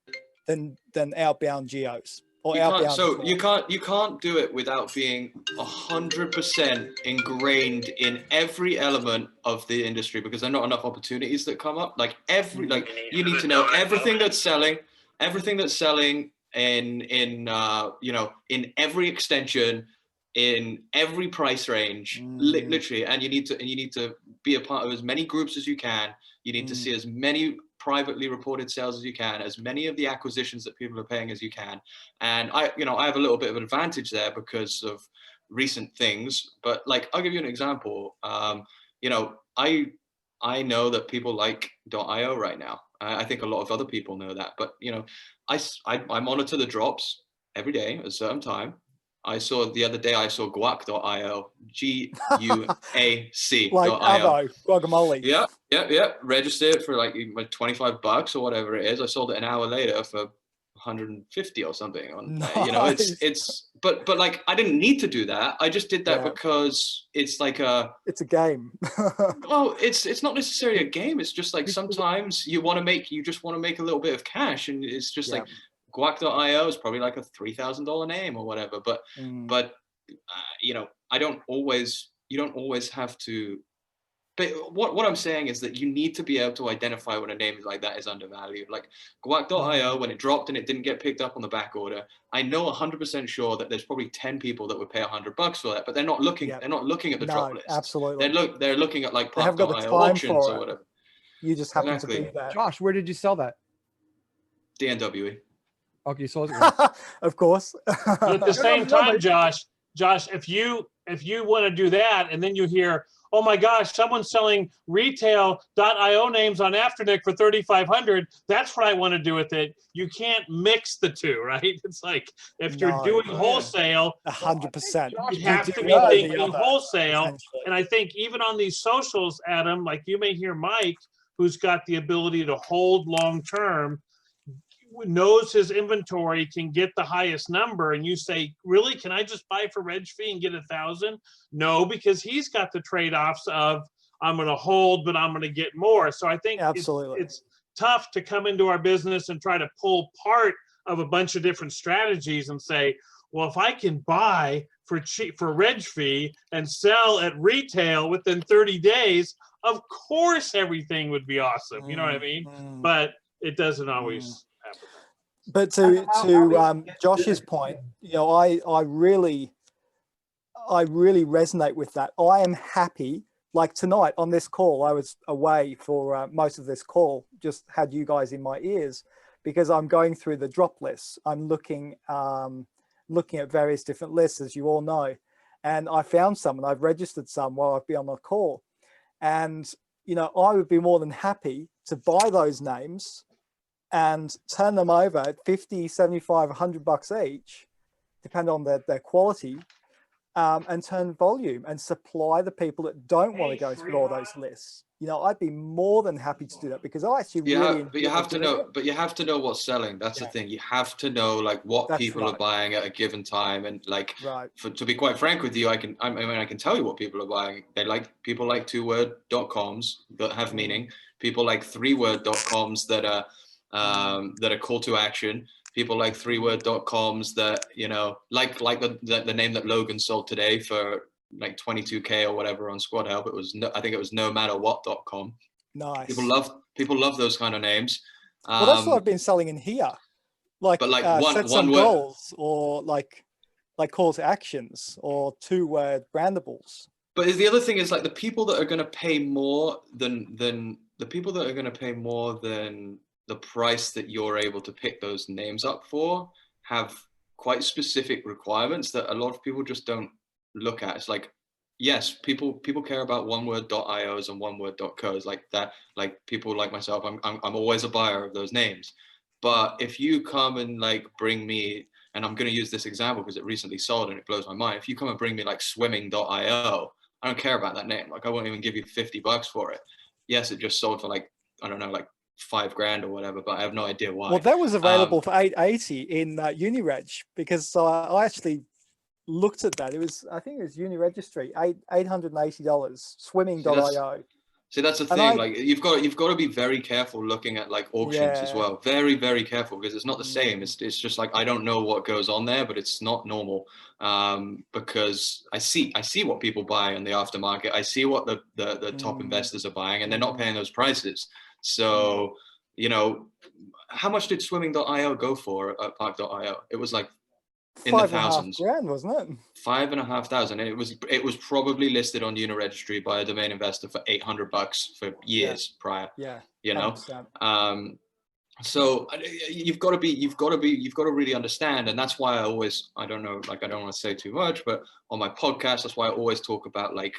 than outbound geos or outbound. So you can't do it without being 100% ingrained in every element of the industry, because there are not enough opportunities that come up. Like you need to know everything that's selling in you know, in every extension, in every price range, literally, and you need to be a part of as many groups as you can. You need to see as many privately reported sales as you can, as many of the acquisitions that people are paying as you can. And I have a little bit of an advantage there because of recent things. But like, I'll give you an example. You know, I know that people like .io right now. I think a lot of other people know that. But you know, I monitor the drops every day at a certain time. I saw the other day, I saw guac.io, GUAC.io. Like Avo, guacamole. Yeah. Registered for like $25 or whatever it is. I sold it an hour later for 150 or something. Nice. You know, it's but like, I didn't need to do that. I just did that because it's like it's a game. Well, it's not necessarily a game. It's just like, sometimes you just want to make a little bit of cash, and it's just like, guac.io is probably like a $3,000 name or whatever, but you know, you don't always have to. But what I'm saying is that you need to be able to identify when a name like that is undervalued. Like guac.io, when it dropped and it didn't get picked up on the back order, I know 100% sure that there's probably 10 people that would pay $100 for that, but they're not looking. They're not looking at the drop list. Absolutely. They're looking at like Pop.io auctions or whatever. You just happen to be that. Josh, where did you sell that? DNWE. Okay, so of course. But at the same time, Josh, if you want to do that, and then you hear, oh my gosh, someone's selling retail.io names on Afternic for 3,500. That's what I want to do with it. You can't mix the two, right? It's like if you're doing wholesale, 100%. you have to be thinking wholesale. And I think even on these socials, Adam, like you may hear Mike, who's got the ability to hold long term, knows his inventory, can get the highest number, and you say, really, can I just buy for reg fee and get 1,000? No, because he's got the trade-offs of I'm going to hold, but I'm going to get more. So I think it's tough to come into our business and try to pull part of a bunch of different strategies and say, well, if I can buy for cheap for reg fee and sell at retail within 30 days, of course everything would be awesome. You know what I mean? But it doesn't always happen. But to Josh's point, you know, I really resonate with that. I am happy. Like tonight on this call, I was away for most of this call, just had you guys in my ears because I'm going through the drop lists. I'm looking at various different lists, as you all know, and I found some and I've registered some while I've been on the call. And, you know, I would be more than happy to buy those names and turn them over at 50, 75, $100 each, depending on their quality, and turn volume and supply the people that don't want to go through all those lists. You know, I'd be more than happy to do that because I actually really. But you have to know what's selling. That's the thing. You have to know like what people are buying at a given time, and like to be quite frank with you, I can tell you what people are buying. People like 2-word.coms that have meaning. People like 3-word.coms that are call to action. People like 3-word.coms that, you know, like the name that Logan sold today for like 22K or whatever on Squad Help. I think it was no matter what.com. Nice. People love those kind of names. Well, that's what I've been selling in here. Like set some goals or like call to actions or 2-word brandables. But the other thing is like the people that are going to pay more than the people that are going to pay more than the price that you're able to pick those names up for have quite specific requirements that a lot of people just don't look at. It's like, yes, people care about oneword.ios and oneword.co's like that. Like people like myself, I'm always a buyer of those names. But if you come and like bring me, and I'm going to use this example because it recently sold and it blows my mind. If you come and bring me like swimming.io, I don't care about that name. Like I won't even give you $50 for it. Yes, it just sold for like, I don't know, like $5,000 or whatever, but I have no idea why. Well, that was available for $880 in Unireg because I actually looked at that. I think it was Uniregistry, $880, swimming.io. See, that's the thing. Like you've got to be very careful looking at like auctions as well. Very, very careful because it's not the same. It's just like I don't know what goes on there, but it's not normal. Because I see what people buy in the aftermarket. I see what the top investors are buying, and they're not paying those prices. So, you know, how much did swimming.io go for at park.io? It was like in the thousands. $5,500, wasn't it? $5,500, and it was probably listed on Uniregistry by a domain investor for $800 for years prior. Yeah, you know. So you've got to really understand, and that's why I don't want to say too much, but on my podcast, that's why I always talk about like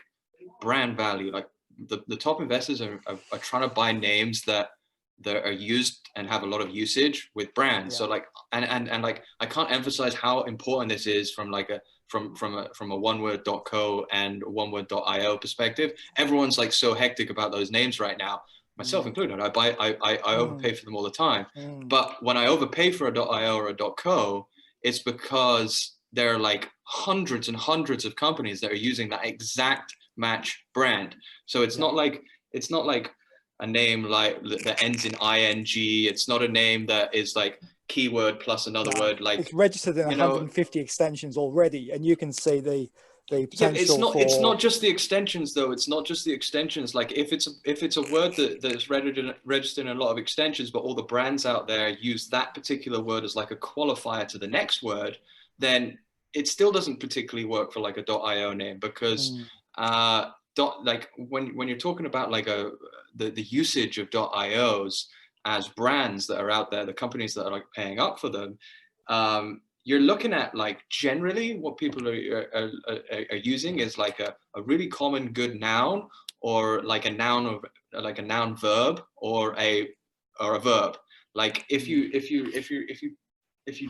brand value. Like the top investors are trying to buy names that are used and have a lot of usage with brands. So like and like I can't emphasize how important this is from like from a oneword.co and oneword.io perspective. Everyone's like so hectic about those names right now, myself included. I overpay for them all the time. But when I overpay for a .io or a .co, it's because there are like hundreds and hundreds of companies that are using that exact match brand. So it's not like a name like that ends in ing. It's not a name that is like keyword plus another word. Like it's registered in 150 extensions already, and you can see the potential. It's not just the extensions though. It's not just the extensions. Like if it's a word that's registered in a lot of extensions, but all the brands out there use that particular word as like a qualifier to the next word, then it still doesn't particularly work for like a .io name because like when you're talking about like the usage of .ios as brands that are out there, the companies that are like paying up for them, you're looking at like generally what people are using is like a really common good noun, or like a noun of like a noun verb, or a verb. Like if you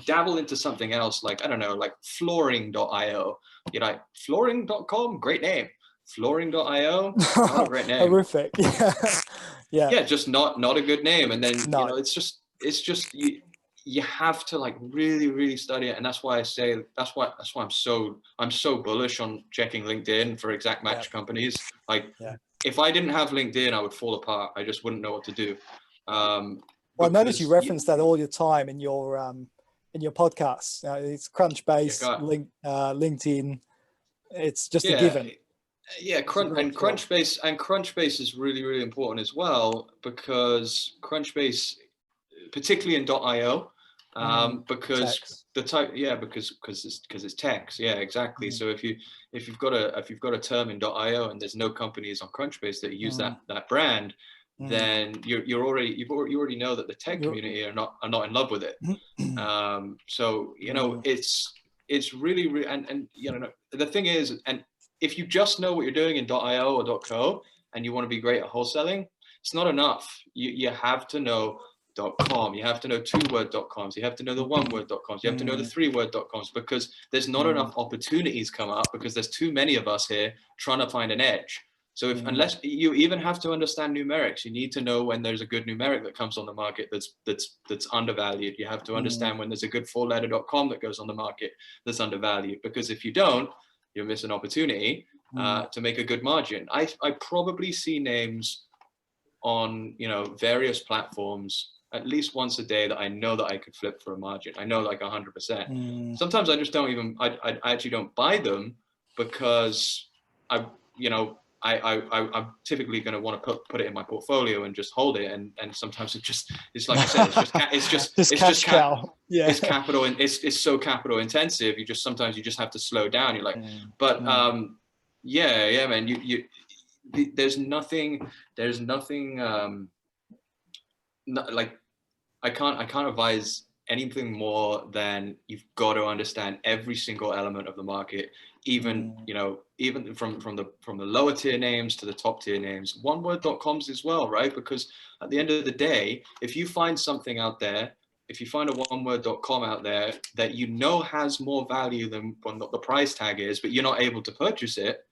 dabble into something else, like I don't know, like flooring.io, you're like flooring.com, great name. Flooring.io, not a great name. Horrific. Yeah, just not a good name. And then you know, it's just you have to like really study it. And that's why I say that's why I'm so bullish on checking LinkedIn for exact match companies. Like if I didn't have LinkedIn, I would fall apart. I just wouldn't know what to do. Well, I notice you reference that all your time in your podcasts. It's Crunchbase, LinkedIn. It's just a given. Yeah, Crunchbase is really important as well, because Crunchbase, particularly in .io, because the type, because it's text. Yeah, exactly. So if you've got a term in .io and there's no companies on Crunchbase that use that brand, then you already know that the tech community are not in love with it. So you know, it's really and you know, the thing is, and if you just know what you're doing in .io or .co and you want to be great at wholesaling, it's not enough. You have to know .com, you have to know 2-word.coms, you have to know the 1-word.coms, you have to know the 3-word.coms, because there's not enough opportunities come up, because there's too many of us here trying to find an edge. So unless you even have to understand numerics, you need to know when there's a good numeric that comes on the market that's undervalued. You have to understand when there's a good 4-letter.com that goes on the market that's undervalued, because if you don't, you'll miss an opportunity to make a good margin. I probably see names on, you know, various platforms at least once a day that I know that I could flip for a margin. I know like 100%. Sometimes I just don't even, I actually don't buy them, because I'm typically going to want to put it in my portfolio and just hold it. And sometimes it's like I said, it's just capital, and it's so capital intensive. Sometimes you just have to slow down. You're like, but yeah, man, there's nothing like I can't advise anything more than you've got to understand every single element of the market, even you know, even from the lower tier names to the top tier names, 1-word.coms as well, right? Because at the end of the day, if you find something out there, if you find a 1-word.com out there that you know has more value than what the price tag is, but you're not able to purchase it,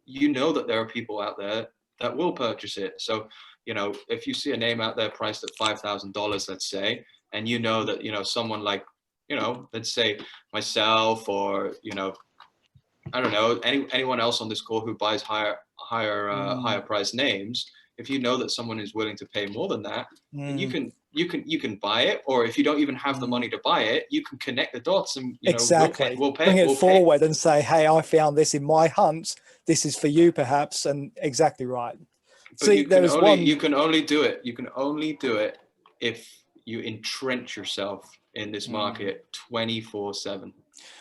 you know that there are people out there that will purchase it. So, you know, if you see a name out there priced at $5,000, let's say, and you know that, you know, someone like, you know, let's say myself, or, you know, I don't know, anyone else on this call who buys higher priced names, if you know that someone is willing to pay more than that, then you can buy it. Or if you don't even have the money to buy it, you can connect the dots and, you know, we'll pay. Bring it forward and say, hey, I found this in my hunt. This is for you, perhaps. And exactly right. But see, you can only do it if you entrench yourself in this market 24/7.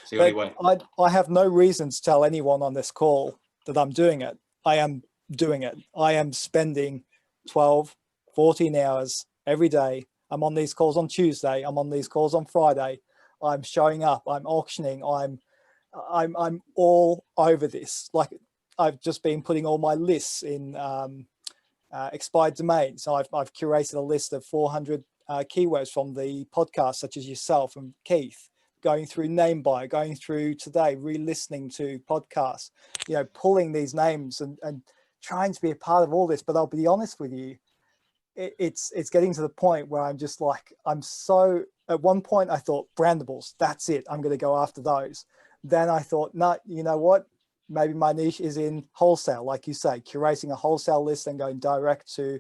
It's the only way. I have no reason to tell anyone on this call that I'm doing it. I am doing it. I am spending 12, 14 hours every day. I'm on these calls on Tuesday. I'm on these calls on Friday. I'm showing up. I'm auctioning. I'm all over this. Like, I've just been putting all my lists in expired domains. So I've curated a list of 400 keywords from the podcast, such as yourself and Keith, going through NameBuy, going through today, re-listening to podcasts, you know, pulling these names and trying to be a part of all this. But I'll be honest with you, it's getting to the point where I'm just like, at one point I thought brandables, that's it, I'm going to go after those. Then I thought, no, you know what? Maybe my niche is in wholesale, like you say, curating a wholesale list and going direct to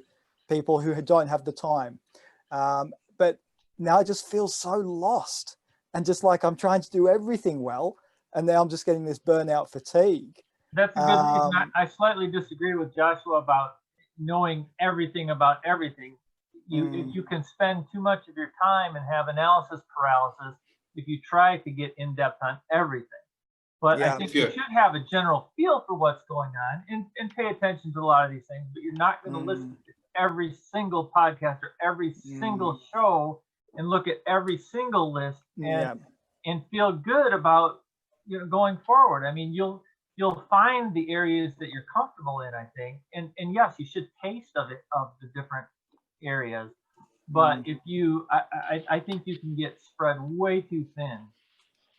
people who don't have the time. But now I just feel so lost, and just like I'm trying to do everything well, and now I'm just getting this burnout fatigue. That's a good reason. I slightly disagree with Joshua about knowing everything about everything. You can spend too much of your time and have analysis paralysis if you try to get in depth on everything. But I think you should have a general feel for what's going on and pay attention to a lot of these things, but you're not going to listen to every single podcast or every single show and look at every single list and feel good about, you know, going forward. I mean, you'll find the areas that you're comfortable in, I think, and yes, you should taste of the different areas. But if you, I think you can get spread way too thin.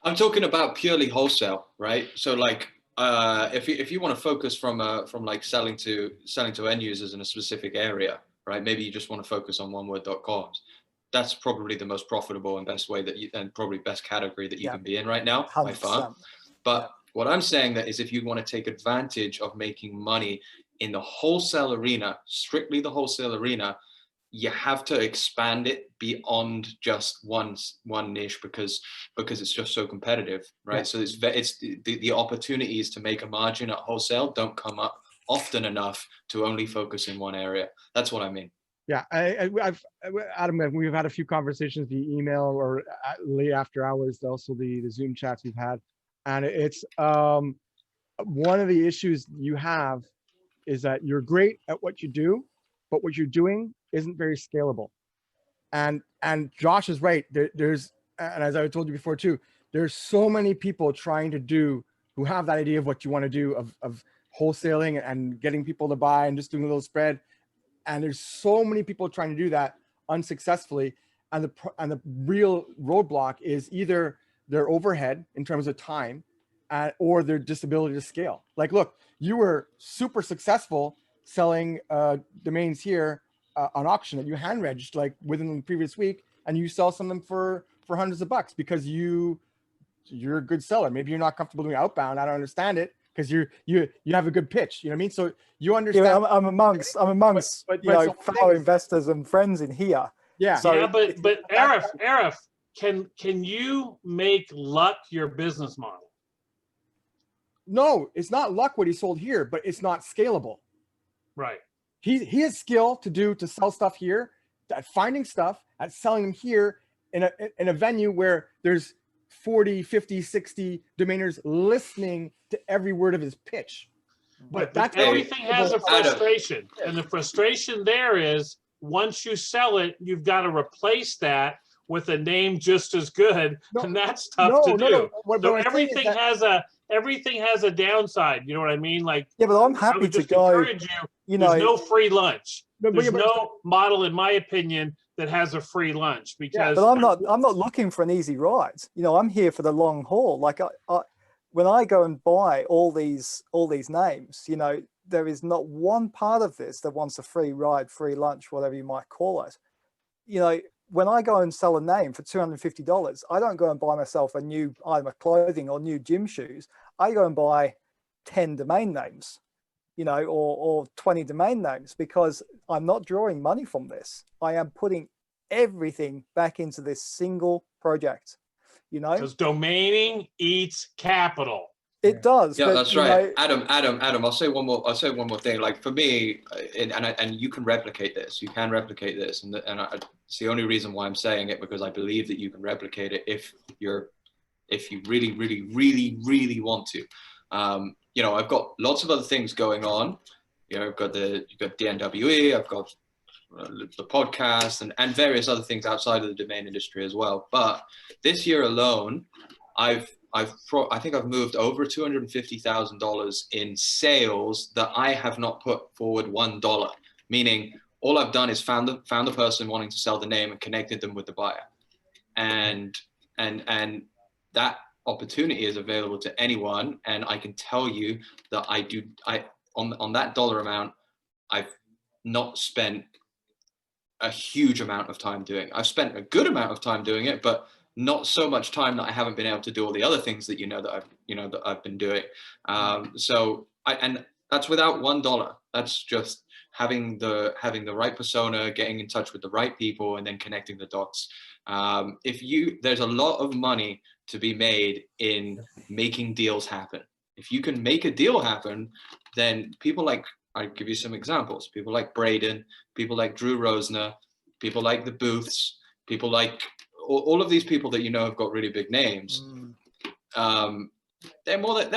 I'm talking about purely wholesale, right? So like, if you want to focus from like selling to end users in a specific area, right? Maybe you just want to focus on oneword.coms. That's probably the most profitable and best way that you, and probably best category that you can be in right now by far. But what I'm saying that is, if you want to take advantage of making money in the wholesale arena, strictly the wholesale arena, you have to expand it beyond just one niche because it's just so competitive, right? So it's the opportunities to make a margin at wholesale don't come up often enough to only focus in one area. That's what I mean. Yeah, Adam, we've had a few conversations via email or late after hours, also the Zoom chats we've had, and it's one of the issues you have is that you're great at what you do, but what you're doing isn't very scalable. And Josh is right. There's, and as I told you before too, there's so many people trying to do, who have that idea of what you want to do, of wholesaling and getting people to buy and just doing a little spread. And there's so many people trying to do that unsuccessfully. And the real roadblock is either their overhead in terms of time or their disability to scale. Like, look, you were super successful selling domains here on auction that you hand regged like within the previous week, and you sell some of them for hundreds of bucks because you're a good seller. Maybe you're not comfortable doing outbound. I don't understand it because you have a good pitch. You know what I mean? So you understand. Yeah, I'm amongst fellow investors and friends in here. Yeah. So, yeah, but Arif, can you make luck your business model? No, it's not luck what he sold here, but it's not scalable. Right. He has skill to sell stuff here, at finding stuff, at selling them here in a venue where there's 40, 50, 60 domainers listening to every word of his pitch. But everything has a frustration. And the frustration there is once you sell it, you've got to replace that with a name just as good. And that's tough to do. So everything has a downside. You know what I mean? Like, yeah, but I'm happy to go. There's no free lunch. There's no model, in my opinion, that has a free lunch because. But I'm not looking for an easy ride. You know, I'm here for the long haul. Like when I go and buy all these names, you know, there is not one part of this that wants a free ride, free lunch, whatever you might call it. You know, when I go and sell a name for $250, I don't go and buy myself a new item of clothing or new gym shoes. I go and buy 10 domain names, you know, or 20 domain names, because I'm not drawing money from this. I am putting everything back into this single project, you know. Because domaining eats capital. It does. Yeah, that's right. Adam, I'll say one more thing. Like for me, and you can replicate this. You can replicate this, and it's the only reason why I'm saying it, because I believe that you can replicate it if you really, really, really, really want to. You know, I've got lots of other things going on. You know, you've got DNWE, I've got the podcast and various other things outside of the domain industry as well. But this year alone, I think I've moved over $250,000 in sales that I have not put forward $1. Meaning, all I've done is found the person wanting to sell the name and connected them with the buyer, and that opportunity is available to anyone. And I can tell you that on that dollar amount, I've not spent a huge amount of time doing. I've spent a good amount of time doing it, but not so much time that I haven't been able to do all the other things that that I've been doing. And that's without $1. That's just having the right persona, getting in touch with the right people, and then connecting the dots. There's a lot of money to be made in making deals happen. If you can make a deal happen, then people like, I'll give you some examples. People like Braden, people like Drew Rosner, people like the Booths, people like all of these people that have got really big names. They'll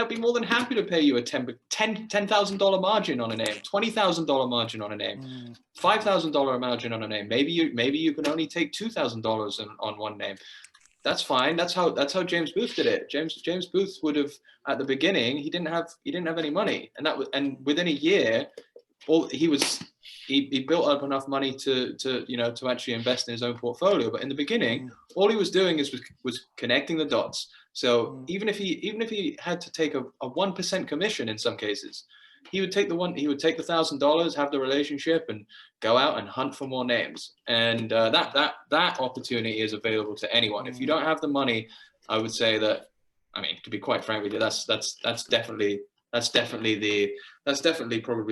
be more than happy to pay you a $10,000 margin on a name, $20,000 margin on a name, $5,000 margin on a name. Maybe you can only take $2,000 on one name. that's fine. That's how James Booth did it. James Booth would have, at the beginning, he didn't have any money, and within a year, he built up enough money to actually invest in his own portfolio. But in the beginning, all he was doing was connecting the dots. So even if he had to take a 1% commission in some cases, he would take the $1,000, have the relationship, and go out and hunt for more names. And that opportunity is available to anyone. If you don't have the money, I would say that, I mean, to be quite frank with you, that's definitely probably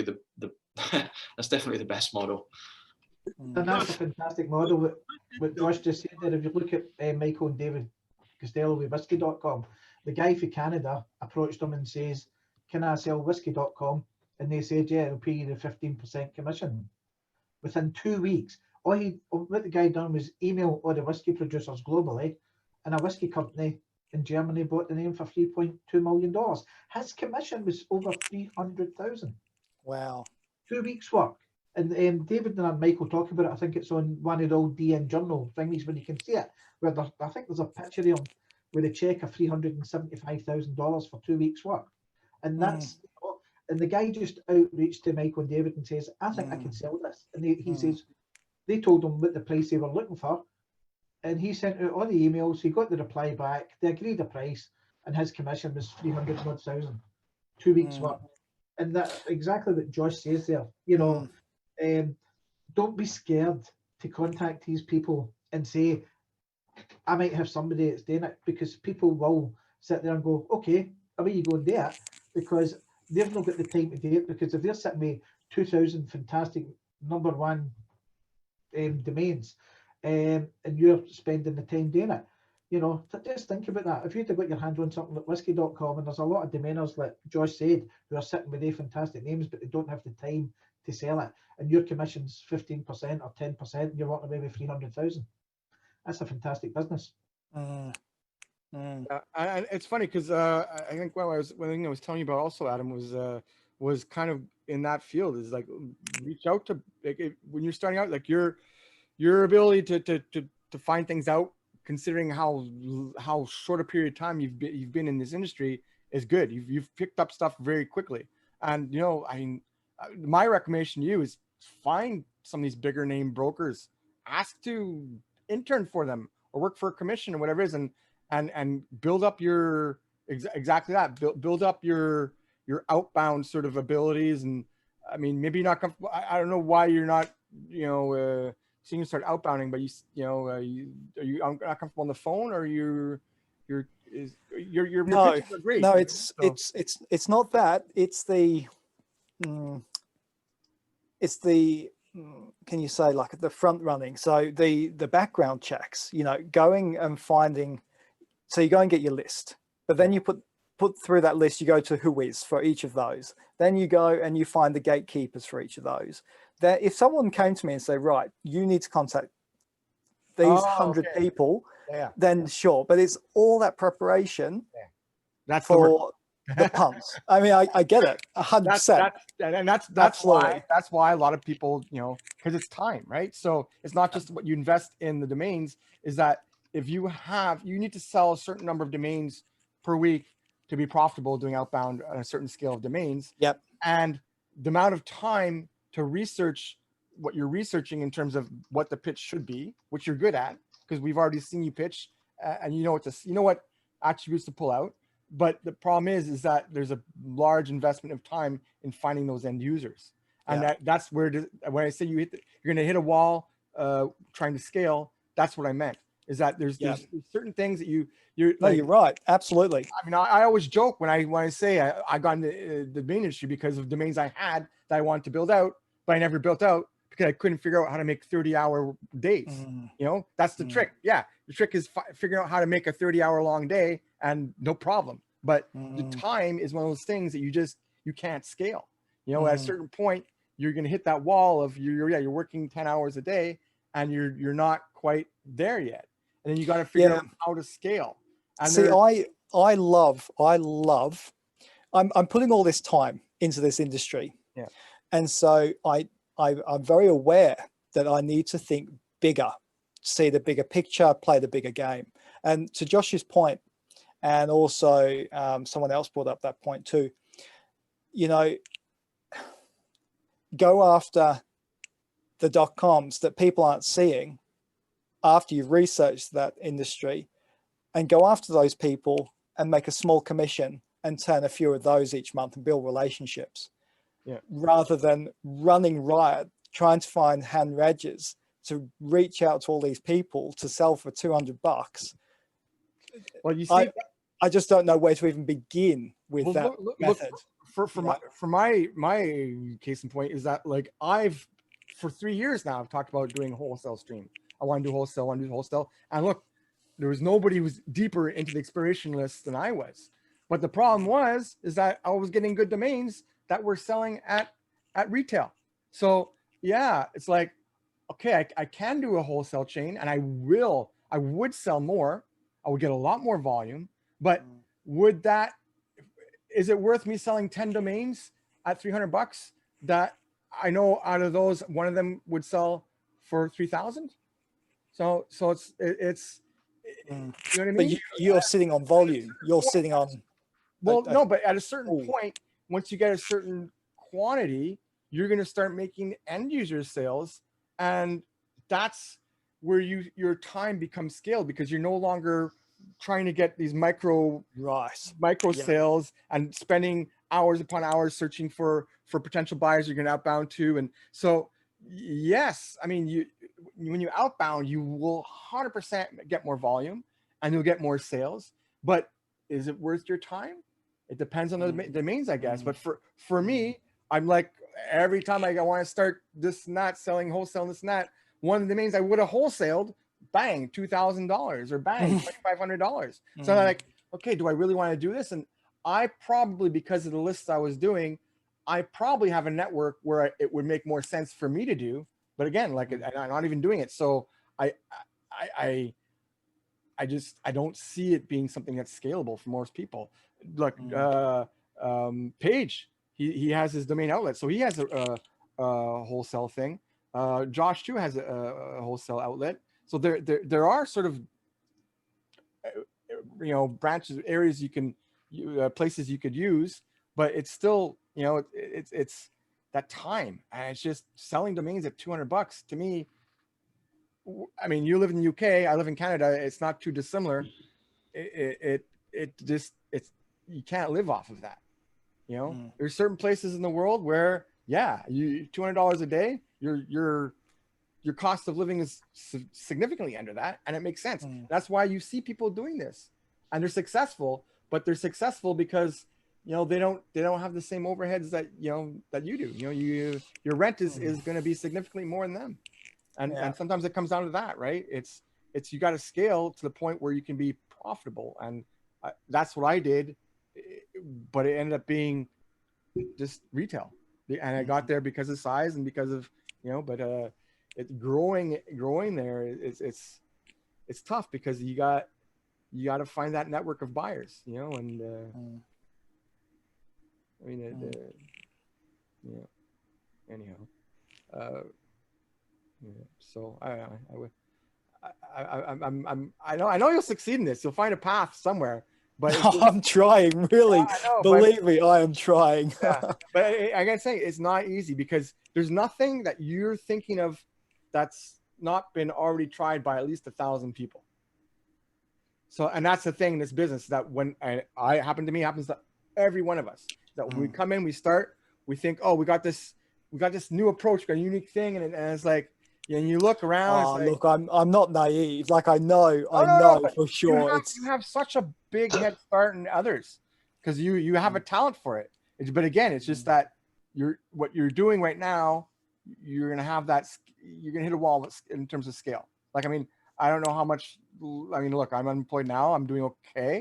the that's definitely the best model. And that's a fantastic model. What Josh just said there. If you look at Michael and David Costello with whiskey.com, the guy for Canada approached them and says, "Can I sell whiskey.com?" And they said, "Yeah, it'll pay you the 15% commission." Within 2 weeks, what the guy done was email all the whiskey producers globally, and a whiskey company in Germany bought the name for $3.2 million. His commission was over 300,000. Wow. 2 weeks work. And David and Michael talk about it. I think it's on one of the old DN Journal thingies when you can see it, where I think there's a picture of him with a check of $375,000 for 2 weeks work. And that's, and the guy just outreached to Michael and David and says, "I think I can sell this." And he says, they told him what the price they were looking for. And he sent out all the emails. He got the reply back. They agreed a price, and his commission was 300,000. 2 weeks work. And that's exactly what Josh says there. Don't be scared to contact these people and say, "I might have somebody that's doing it," because people will sit there and go, "Okay, away you go and do it," because they've not got the time to do it. Because if they're sitting with 2,000 fantastic #1 domains, and you're spending the time doing it, just think about that. If you'd have got your hand on something like whiskey.com, and there's a lot of domainers, like Josh said, who are sitting with their fantastic names, but they don't have the time to sell it, and your commission's 15% or 10%, and you're walking away with 300,000. That's a fantastic business. And it's funny because I think one thing I was telling you about also, Adam, was kind of in that field is like reach out to when you're starting out, like your ability to find things out, considering how short a period of time you've been in this industry, is good. You've picked up stuff very quickly, and I mean, my recommendation to you is find some of these bigger name brokers, ask to intern for them or work for a commission or whatever it is, and build up your exactly that. Build up your outbound sort of abilities. And I mean, maybe you're not comfortable. I don't know why you're not, seeing you start outbounding, but are you not comfortable on the phone, or your no, great, no, it's not that. It's the can you say, like, the front running? So the background checks, going and finding. So you go and get your list, but then you put through that list, you go to Whois for each of those. Then you go and you find the gatekeepers for each of those. That if someone came to me and say, "Right, you need to contact these 100 people," then sure. But it's all that preparation. That's for the pumps. I mean, I get it 100%. That's why a lot of people, because it's time, right? So it's not just what you invest in the domains, is that if you need to sell a certain number of domains per week to be profitable doing outbound on a certain scale of domains. Yep. And the amount of time to research what you're researching in terms of what the pitch should be, which you're good at, because we've already seen you pitch, and you know what attributes to pull out. But the problem is that there's a large investment of time in finding those end users, and that's where when I say you're going to hit a wall trying to scale, that's what I meant. Is that there's certain things that you're no, you're right, absolutely. I mean, I always joke when I say I got into the domain industry because of domains I had that I wanted to build out, but I never built out because I couldn't figure out how to make 30-hour days. That's the trick. Yeah, the trick is figuring out how to make a 30-hour long day, and no problem. But the time is one of those things that you can't scale. At a certain point, you're going to hit that wall of you're working 10 hours a day, and you're not quite there yet. And then you got to figure out how to scale. And see, I love. I'm putting all this time into this industry. Yeah. And so I'm very aware that I need to think bigger, see the bigger picture, play the bigger game. And to Josh's point, and also someone else brought up that point too, you know, go after the .coms that people aren't seeing after you've researched that industry, and go after those people and make a small commission and turn a few of those each month and build relationships. Yeah. Rather than running riot, trying to find hand wedges to reach out to all these people to sell for $200. Well, you see, I just don't know where to even begin with well, that method. For my case in point is that, like, for 3 years now, I've talked about doing a wholesale stream. I want to do wholesale, and look, there was nobody who was deeper into the expiration list than I was. But the problem is that I was getting good domains that were selling at retail. So yeah, it's like, okay, I can do a wholesale chain, and I would sell more. I would get a lot more volume, but is it worth me selling 10 domains at $300 that I know out of those, one of them would sell for 3,000? So it's you know what I mean? But you're sitting on volume. You're sitting on. Well, no, but at a certain point, once you get a certain quantity, you're going to start making end user sales, and that's where your time becomes scaled, because you're no longer trying to get these micro sales and spending hours upon hours searching for potential buyers you're going to outbound to. And so, yes, I mean, when you outbound, you will 100% get more volume and you'll get more sales. But is it worth your time? It depends on the domains, I guess. But for me, I'm like, every time I want to start this and that, selling wholesale and this and that, one of the domains I would have wholesaled, bang, $2,000 or bang, $2,500. So I'm like, okay, do I really want to do this? And I probably, because of the lists I was doing, I probably have a network where it would make more sense for me to do. But again, like, I'm not even doing it. So I don't see it being something that's scalable for most people. Look, Paige, he has his domain outlet, so he has a wholesale thing. Josh too has a wholesale outlet. So there are sort of branches, areas places you could use, but it's still it's that time, and it's just selling domains at $200 to me. I mean, you live in the UK, I live in Canada. It's not too dissimilar. You can't live off of that. There's certain places in the world where, yeah, you $200 a day, your cost of living is significantly under that, and it makes sense. That's why you see people doing this, and they're successful. But they're successful because they don't have the same overheads that you do. Your rent is going to be significantly more than them, and sometimes it comes down to that, right? It's you got to scale to the point where you can be profitable, and that's what I did. But it ended up being just retail, and I got there because of size and because of but it's growing there. It's tough because you got to find that network of buyers, and I mean, anyhow, so I know you'll succeed in this. You'll find a path somewhere. But I'm trying, really. Believe me, I am trying. But I gotta say, it's not easy because there's nothing that you're thinking of that's not been already tried by at least 1,000 people. So, and that's the thing in this business, that when happens to every one of us, that when we come in, we start, we think, oh, we got this new approach, got a unique thing, and it's like, and you look around. Look, I'm not naive. Like, I know for sure. You have such a big head start in others because you have a talent for it. But again, it's just that what you're doing right now, you're gonna have that. You're gonna hit a wall in terms of scale. Like, I mean, I don't know how much. I mean, look, I'm unemployed now. I'm doing okay,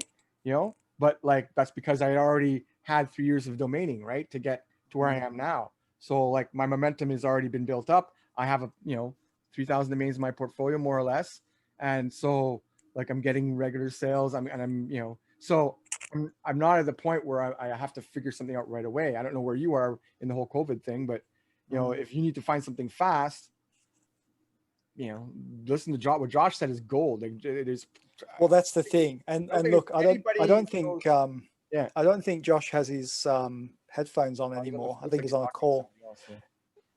but like that's because I already had 3 years of domaining, right, to get to where I am now. So like my momentum has already been built up. I have 3,000 domains in my portfolio, more or less, and so like I'm getting regular sales. I'm not at the point where I have to figure something out right away. I don't know where you are in the whole COVID thing, but if you need to find something fast, listen to what Josh said is gold. There's Well, that's the thing. And look, I don't think yeah, I don't think Josh has his headphones on anymore. I think he's on a call.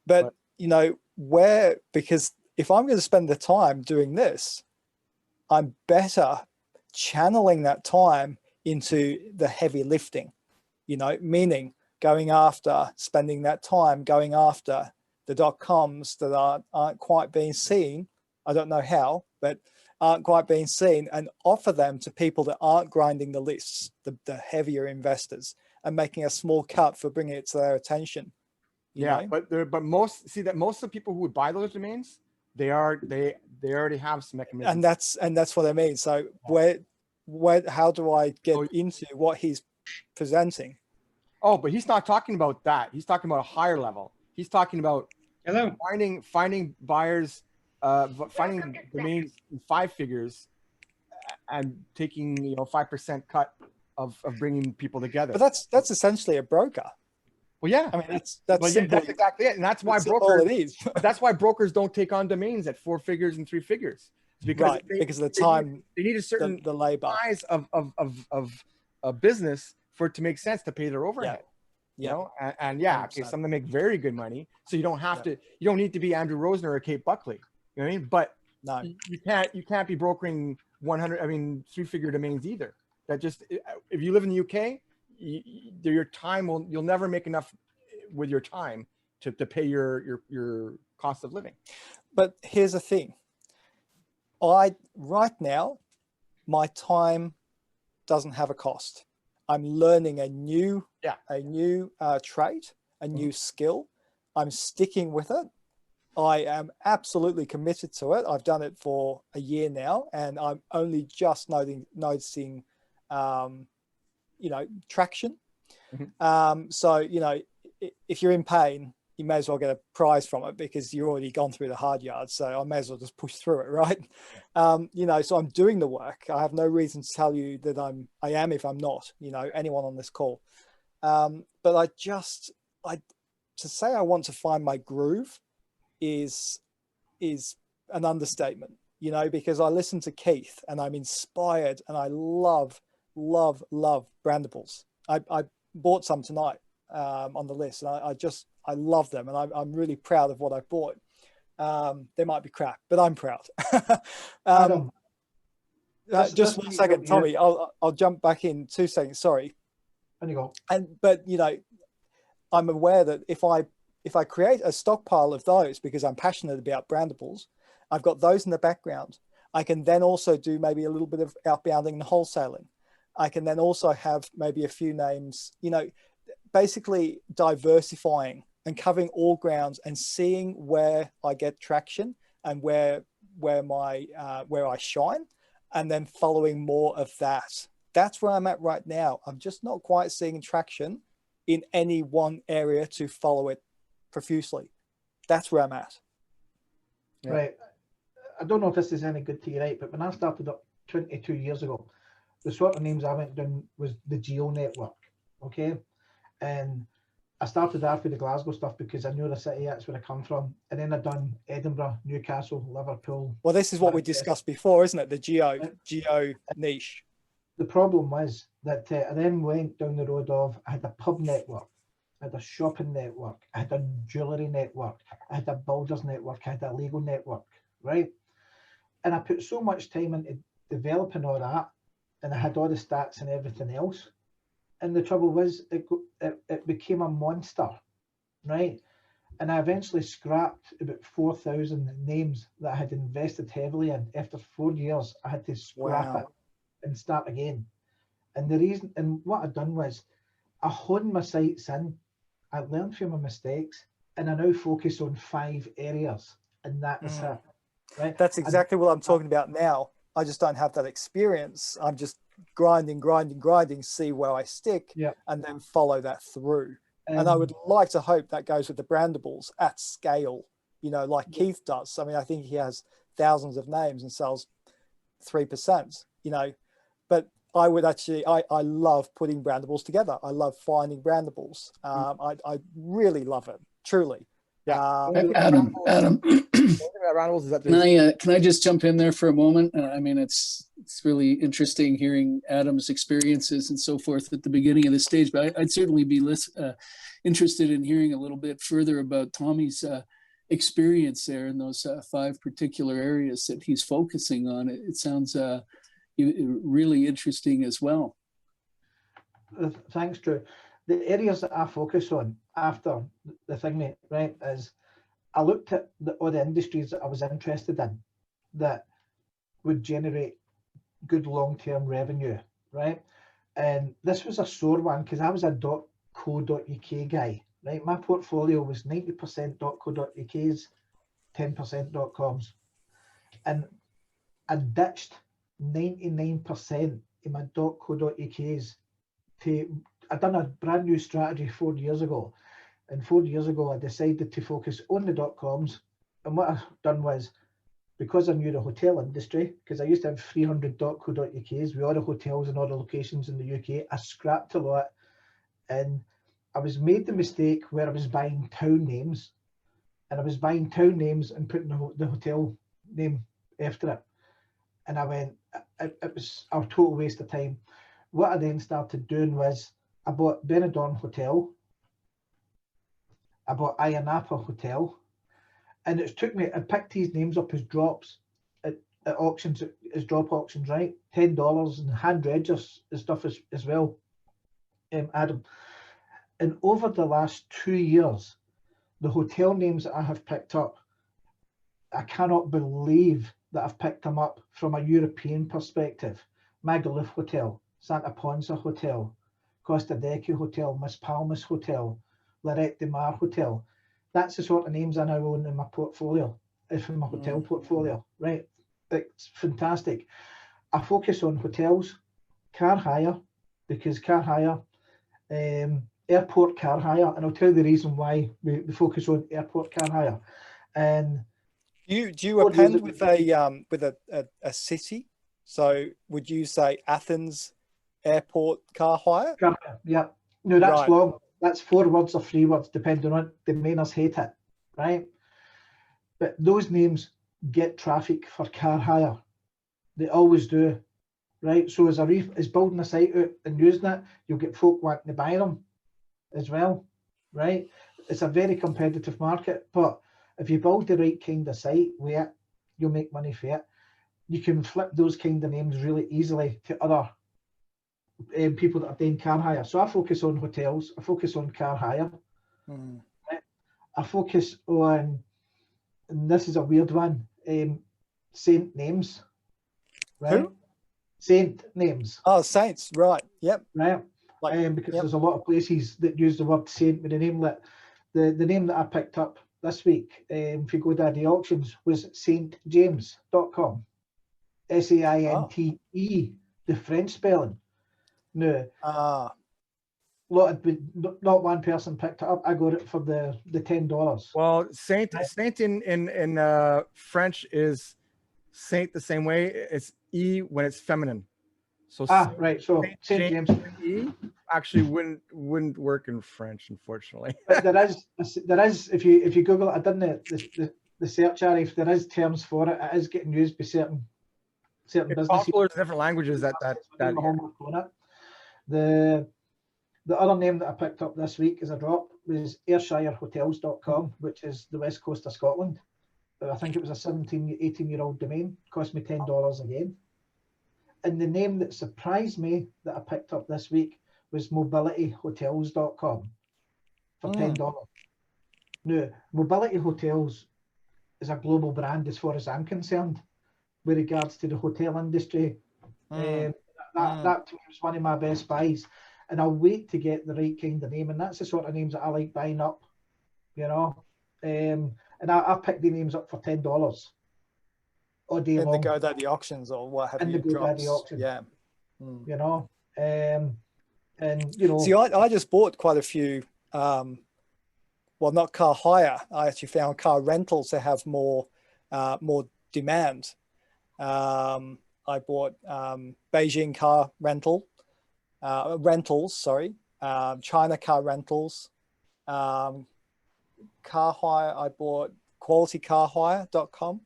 But you know, because if I'm going to spend the time doing this, I'm better channeling that time into the heavy lifting, you know, meaning spending that time going after the .coms that aren't quite being seen. I don't know how, but aren't quite being seen, and offer them to people that aren't grinding the lists, the heavier investors, and making a small cut for bringing it to their attention. You know? but most of the people who would buy those domains, they already have some mechanisms. And that's what I mean. So how do I get into what he's presenting? Oh, but he's not talking about that. He's talking about a higher level. He's talking about finding buyers, finding domains in 5 figures and taking 5% cut of bringing people together. But that's essentially a broker. Well, yeah, I mean that's exactly it, and that's why that's why brokers don't take on domains at 4 figures and 3 figures. It's because of the time they need a certain the labor size of business for it to make sense to pay their overhead. You know, and okay, some of them make very good money, so you don't have to. You don't need to be Andrew Rosen or Kate Buckley. You know what I mean? But no, you can't be brokering 3-figure domains either. That just, if you live in the UK, your time you'll never make enough with your time to pay your cost of living. But here's the thing. Right now, my time doesn't have a cost. I'm learning a new trait, a new skill. I'm sticking with it. I am absolutely committed to it. I've done it for a year now, and I'm only just noticing, traction. So, if you're in pain, you may as well get a prize from it because you've already gone through the hard yards. So I may as well just push through it, right? So I'm doing the work. I have no reason to tell you that I am if I'm not, anyone on this call. But to say I want to find my groove is an understatement, because I listen to Keith and I'm inspired and I love brandables. I bought some tonight on the list, and I love them, and I'm really proud of what I bought. They might be crap, but I'm proud. Just 1 second, Tommy. I'll jump back in 2 seconds. Sorry. There you go. But I'm aware that if I create a stockpile of those because I'm passionate about brandables, I've got those in the background. I can then also do maybe a little bit of outbounding and wholesaling. I can then also have maybe a few names, basically diversifying and covering all grounds and seeing where I get traction and where I shine, and then following more of that. That's where I'm at right now. I'm just not quite seeing traction in any one area to follow it profusely. That's where I'm at. Yeah. Right. I don't know if this is any good to you, right? But when I started up 22 years ago, the sort of names I went down was the Geo Network. Okay. And I started after the Glasgow stuff because I knew the city, that's where I come from. And then I've done Edinburgh, Newcastle, Liverpool. Well, this is what we discussed before, isn't it? The geo niche. The problem was that I then went down the road of, I had a pub network, I had a shopping network, I had a jewellery network, I had a builders network, I had a legal network, right? And I put so much time into developing all that, and I had all the stats and everything else. And the trouble was, it became a monster, right? And I eventually scrapped about 4,000 names that I had invested heavily in. After 4 years, I had to scrap it and start again. And the reason, and what I'd done was, I honed my sights in, I learned from my mistakes, and I now focus on 5 areas, and that is it, right? That's exactly what I'm talking about now. I just don't have that experience. I'm just grinding, see where I stick, and then follow that through. And I would like to hope that goes with the brandables at scale, like Keith does. I mean, I think he has thousands of names and sells 3%, but I would actually, I love putting brandables together. I love finding brandables. I really love it, truly. Adam, can I just jump in there for a moment? I mean, it's it's really interesting hearing Adam's experiences and so forth at the beginning of the stage. But I'd certainly be interested in hearing a little bit further about Tommy's experience there in those 5 particular areas that he's focusing on. It sounds really interesting as well. Thanks, Drew. The areas that I focus on after the thing, mate, right, is I looked at all the industries that I was interested in that would generate good long-term revenue, right? And this was a sore one because I was a .co.uk guy, right? My portfolio was 90% .co.uk's, 10% .coms. And I ditched 99% in my .co.uk's to, I'd done a brand new strategy 4 years ago. And 4 years ago, I decided to focus on the .coms. And what I've done was, because I knew the hotel industry, because I used to have 300 .co.uk's with all the hotels and all the locations in the UK, I scrapped a lot. And I was made the mistake where I was buying town names. And I was buying town names and putting the hotel name after it. And I went, it was a total waste of time. What I then started doing was, I bought Benidorm Hotel, I bought Ayia Napa Hotel, and it took me, I picked these names up as drops at auctions, as drop auctions, right? $10 and hand registers and stuff as well, Adam. And over the last 2 years, the hotel names that I have picked up, I cannot believe that I've picked them up from a European perspective. Magaluf Hotel, Santa Ponsa Hotel, Costa Deca Hotel, Mas Palmas Hotel, Lloret de Mar Hotel. That's the sort of names I now own in my portfolio, from my hotel portfolio, right? It's fantastic. I focus on hotels, car hire, because car hire, airport car hire, and I'll tell you the reason why we focus on airport car hire. And do you append with a city? So would you say Athens airport car hire? Yeah. No, that's right. Long. That's 4 words or 3 words, depending on the mainers hate it, right? But those names get traffic for car hire. They always do, right? So as building a site out and using it, you'll get folk wanting to buy them as well, right? It's a very competitive market, but if you build the right kind of site with it, you'll make money for it. You can flip those kind of names really easily to other people that are doing car hire. So I focus on hotels, I focus on car hire, right? I focus on, and this is a weird one, saint names, right? Who? Saint names. Oh, saints, right, yep. Right, because there's a lot of places that use the word saint with the name. That the name that I picked up this week, if you go to the auctions, was saintjames.com. Sainte, the French spelling. No, not one person picked it up. I got it for the $10. Well, saint in French is saint the same way. It's E when it's feminine. So right. So Saint James E actually wouldn't work in French, unfortunately. But there is if you Google it, I've done the search area. There is terms for it. It is getting used by certain businesses. Possible there's different languages that The other name that I picked up this week as a drop was AyrShireHotels.com, which is the west coast of Scotland. I think it was a 18-year-old domain. Cost me $10 again. And the name that surprised me that I picked up this week was MobilityHotels.com for $10. Now, Mobility Hotels is a global brand as far as I'm concerned with regards to the hotel industry. That to me was one of my best buys. And I'll wait to get the right kind of name. And that's the sort of names that I like buying up, you know. And I picked the names up for $10 all day long. In the GoDaddy auctions or what have you? In the GoDaddy auction. Yeah. You know, and you know. See, I just bought quite a few, well, not car hire. I actually found car rentals to have more demand. I bought Beijing car rentals, sorry, China car rentals, car hire. I bought qualitycarhire.com.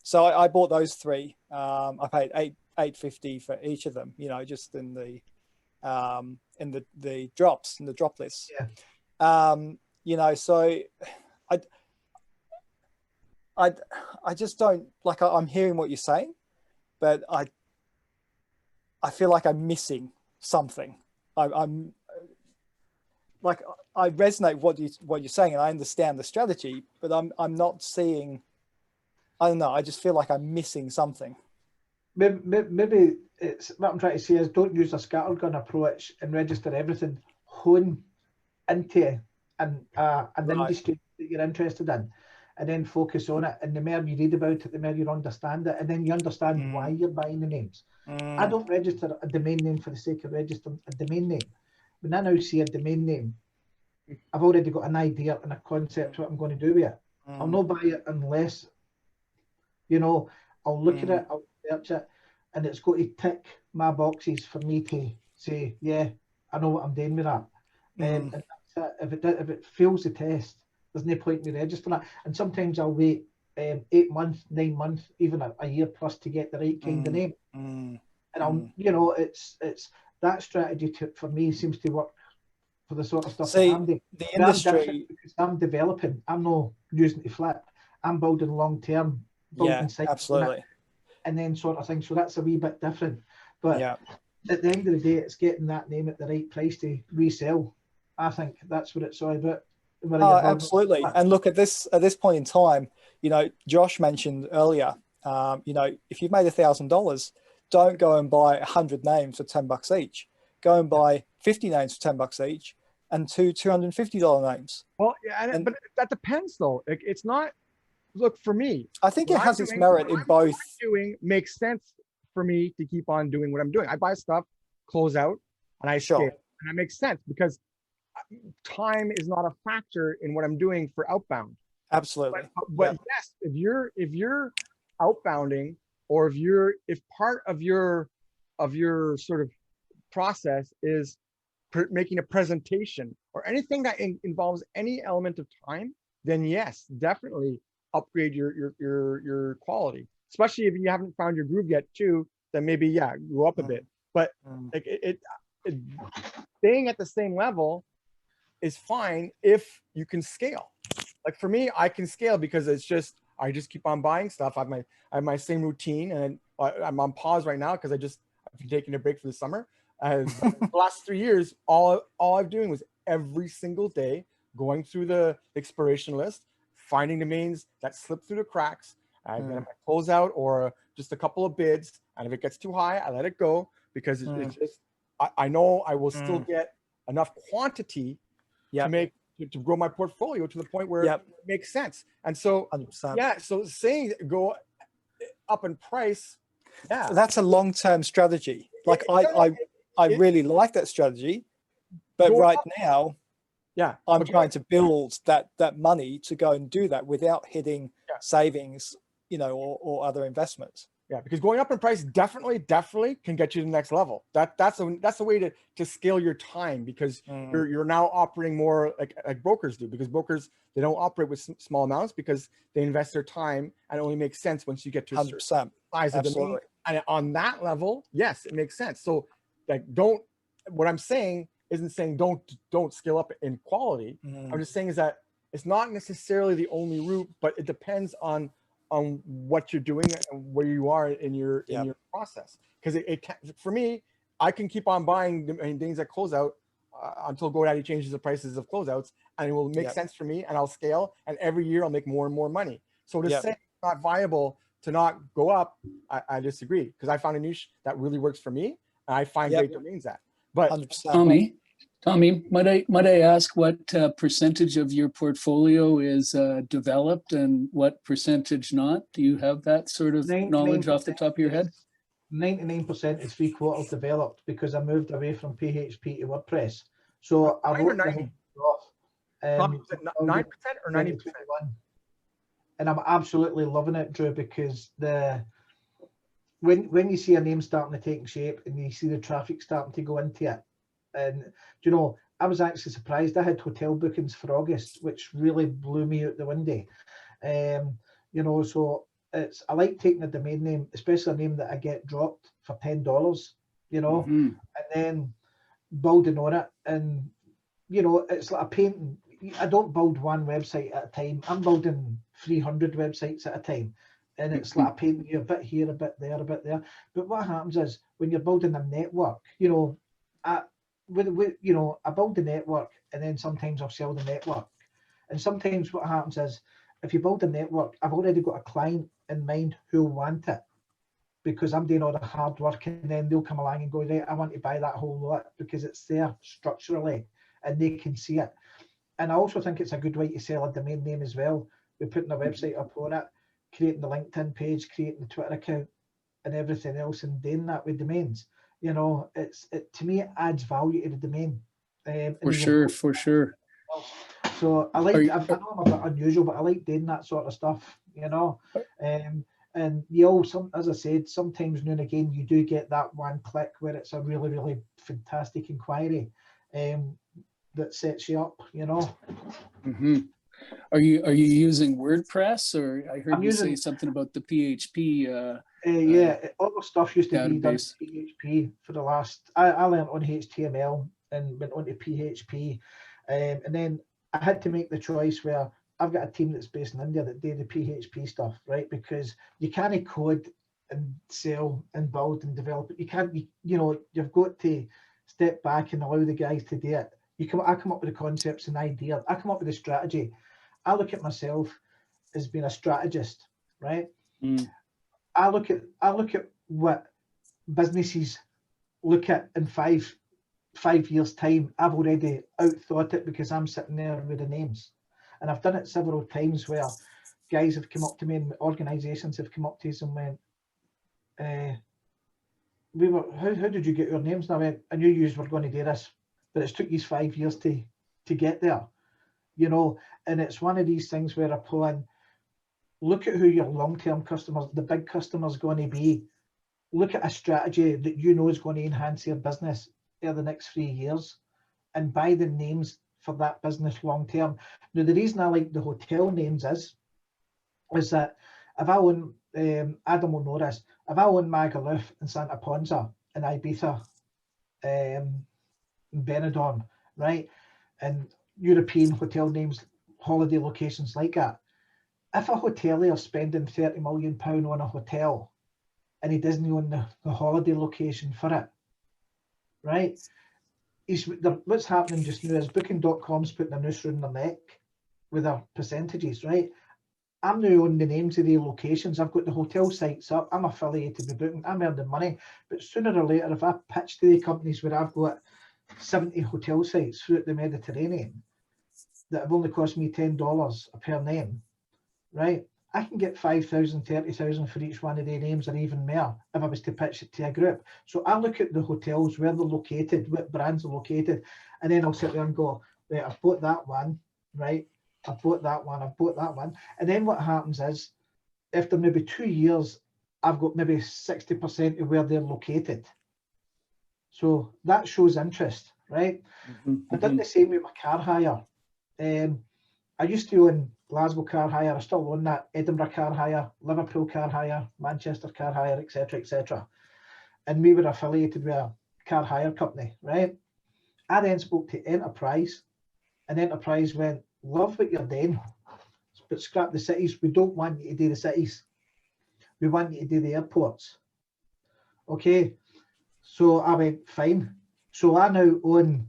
So I bought those three. I paid $8.50 for each of them, you know, just in the drops, in the drop lists. Yeah. You know, so I just don't like, I'm hearing what you're saying, but I feel like I'm missing something. I'm like, I resonate what you're saying, and I understand the strategy, but I'm not seeing, I don't know, I just feel like I'm missing something. Maybe it's what I'm trying to say is don't use a scattergun approach and register everything. Hone into an industry that you're interested in, and then focus on it. And the more you read about it, the more you understand it, and then you understand why you're buying the names. I don't register a domain name for the sake of registering a domain name. When I now see a domain name, I've already got an idea and a concept what I'm going to do with it. I'll not buy it unless, you know, I'll look at it, I'll search it, and it's got to tick my boxes for me to say, yeah, I know what I'm doing with that. And that's it. If it fails the test, there's no point in me registering it. And sometimes I'll wait 8 months, 9 months, even a year plus to get the right kind of name. And I'm, you know, it's that strategy for me seems to work for the sort of stuff that I'm doing. The industry, because I'm developing, I'm not using to flip. I'm building long term. Yeah, absolutely. And then sort of thing. So that's a wee bit different. But at the end of the day, it's getting that name at the right price to resell. I think that's what it's all about. Absolutely. And look, at this point in time, you know, Josh mentioned earlier, you know, if you've made $1,000, don't go and buy 100 names for $10 each. Go and buy 50 names for $10 each, and two $250 names. Well, yeah, but that depends though. It's not. Look, for me, I think it has its merit in both. What I'm doing makes sense for me to keep on doing what I'm doing. I buy stuff, close out, and I scale, and that makes sense because time is not a factor in what I'm doing for outbound. Absolutely. But yes, if you're outbounding, or if part of your sort of process is making a presentation or anything that involves any element of time, then yes, definitely upgrade your quality, especially if you haven't found your groove yet too. Then maybe go up a bit, but like it staying at the same level is fine if you can scale. Like for me, I can scale because I just keep on buying stuff. I have my same routine, and I'm on pause right now because I've been taking a break for the summer. The last 3 years, all I'm doing was every single day going through the expiration list, finding domains that slip through the cracks, and then I close out or just a couple of bids. And if it gets too high, I let it go because it's just I know I will still get enough quantity to grow my portfolio to the point where it makes sense. And so 100%. So saying go up in price, that's a long-term strategy. Like I really like that strategy, but right now, I'm trying to build that money to go and do that without hitting savings, you know, or other investments. Yeah, because going up in price definitely can get you to the next level. That's a way to scale your time, because you're now operating more like brokers do, because brokers, they don't operate with small amounts because they invest their time, and it only makes sense once you get to a 100%. certain size of domain. And on that level, yes, it makes sense. So like what I'm saying isn't saying don't scale up in quality. I'm just saying is that it's not necessarily the only route, but it depends on what you're doing and where you are in your process. Because it can, for me, I can keep on buying things that close out until GoDaddy changes the prices of closeouts, and it will make sense for me, and I'll scale, and every year I'll make more and more money. So to say it's not viable to not go up, I disagree, because I found a niche that really works for me, and I find great domains at. But 100%. Tommy, might I ask what percentage of your portfolio is developed and what percentage not? Do you have that sort of knowledge off the top of your head? 99% is 3/4 developed, because I moved away from PHP to WordPress. So I've worked my head off. 9% or 90%? And I'm absolutely loving it, Drew, because when you see a name starting to take shape and you see the traffic starting to go into it, and you know, I was actually surprised. I had hotel bookings for August, which really blew me out the window. You know, so I like taking a domain name, especially a name that I get dropped for $10, you know, and then building on it. And you know, it's like a painting. I don't build one website at a time. I'm building 300 websites at a time, and it's like a painting, you a bit here, a bit there, a bit there. But what happens is when you're building a network, you know, I build the network, and then sometimes I'll sell the network. And sometimes what happens is if you build a network, I've already got a client in mind who'll want it, because I'm doing all the hard work, and then they'll come along and go, right, I want to buy that whole lot because it's there structurally and they can see it. And I also think it's a good way to sell a domain name as well. We're putting a website up on it, creating the LinkedIn page, creating the Twitter account and everything else, and doing that with domains. You know, to me, it adds value to the domain. For sure. So I like, I know I'm a bit unusual, but I like doing that sort of stuff, you know. And as I said, sometimes now and again you do get that one click where it's a really, really fantastic inquiry that sets you up, you know. Are you using WordPress, or I heard you say something about the PHP? Yeah, all the stuff used to be done database. in PHP for the last. I learned on HTML and went on to PHP, and then I had to make the choice where I've got a team that's based in India that do the PHP stuff, right? Because you can't code and sell and build and develop it. You can't, you know, you've got to step back and allow the guys to do it. I come up with the concepts and ideas. I come up with a strategy. I look at myself as being a strategist, right? I look at what businesses look at in five years' time. I've already outthought it because I'm sitting there with the names. And I've done it several times where guys have come up to me and organizations have come up to us and went, how did you get your names? And I went, I knew you were going to do this, but it's took you 5 years to get there, you know. And it's one of these things where I pull in, look at who your long-term customers, the big customers, going to be. Look at a strategy that you know is going to enhance your business in the next 3 years, and buy the names for that business long term. Now, the reason I like the hotel names is that if I own Adam will know this, if I own Magaluf and Santa Ponza and Ibiza and Benidorm, right, and European hotel names, holiday locations like that, if a hotelier is spending £30 million on a hotel and he doesn't own the holiday location for it, right, what's happening just now is Booking.com's putting a noose around their neck with their percentages, right? I'm now on the names of the locations. I've got the hotel sites up. I'm affiliated with Booking. I'm earning money. But sooner or later, if I pitch to the companies where I've got 70 hotel sites throughout the Mediterranean that have only cost me $10 per name, right? I can get 5,000, 30,000 for each one of their names, or even more if I was to pitch it to a group. So I look at the hotels, where they're located, what brands are located, and then I'll sit there and go, right, I've bought that one, right? I've bought that one, I've bought that one. And then what happens is, after maybe 2 years, I've got maybe 60% of where they're located. So that shows interest, right? I did the same with my car hire. I used to own Glasgow Car Hire, I still own that, Edinburgh Car Hire, Liverpool Car Hire, Manchester Car Hire, etc., etc. And we were affiliated with a car hire company, right? I then spoke to Enterprise, and Enterprise went, love what you're doing, but scrap the cities. We don't want you to do the cities. We want you to do the airports. Okay, so I went, fine. So I now own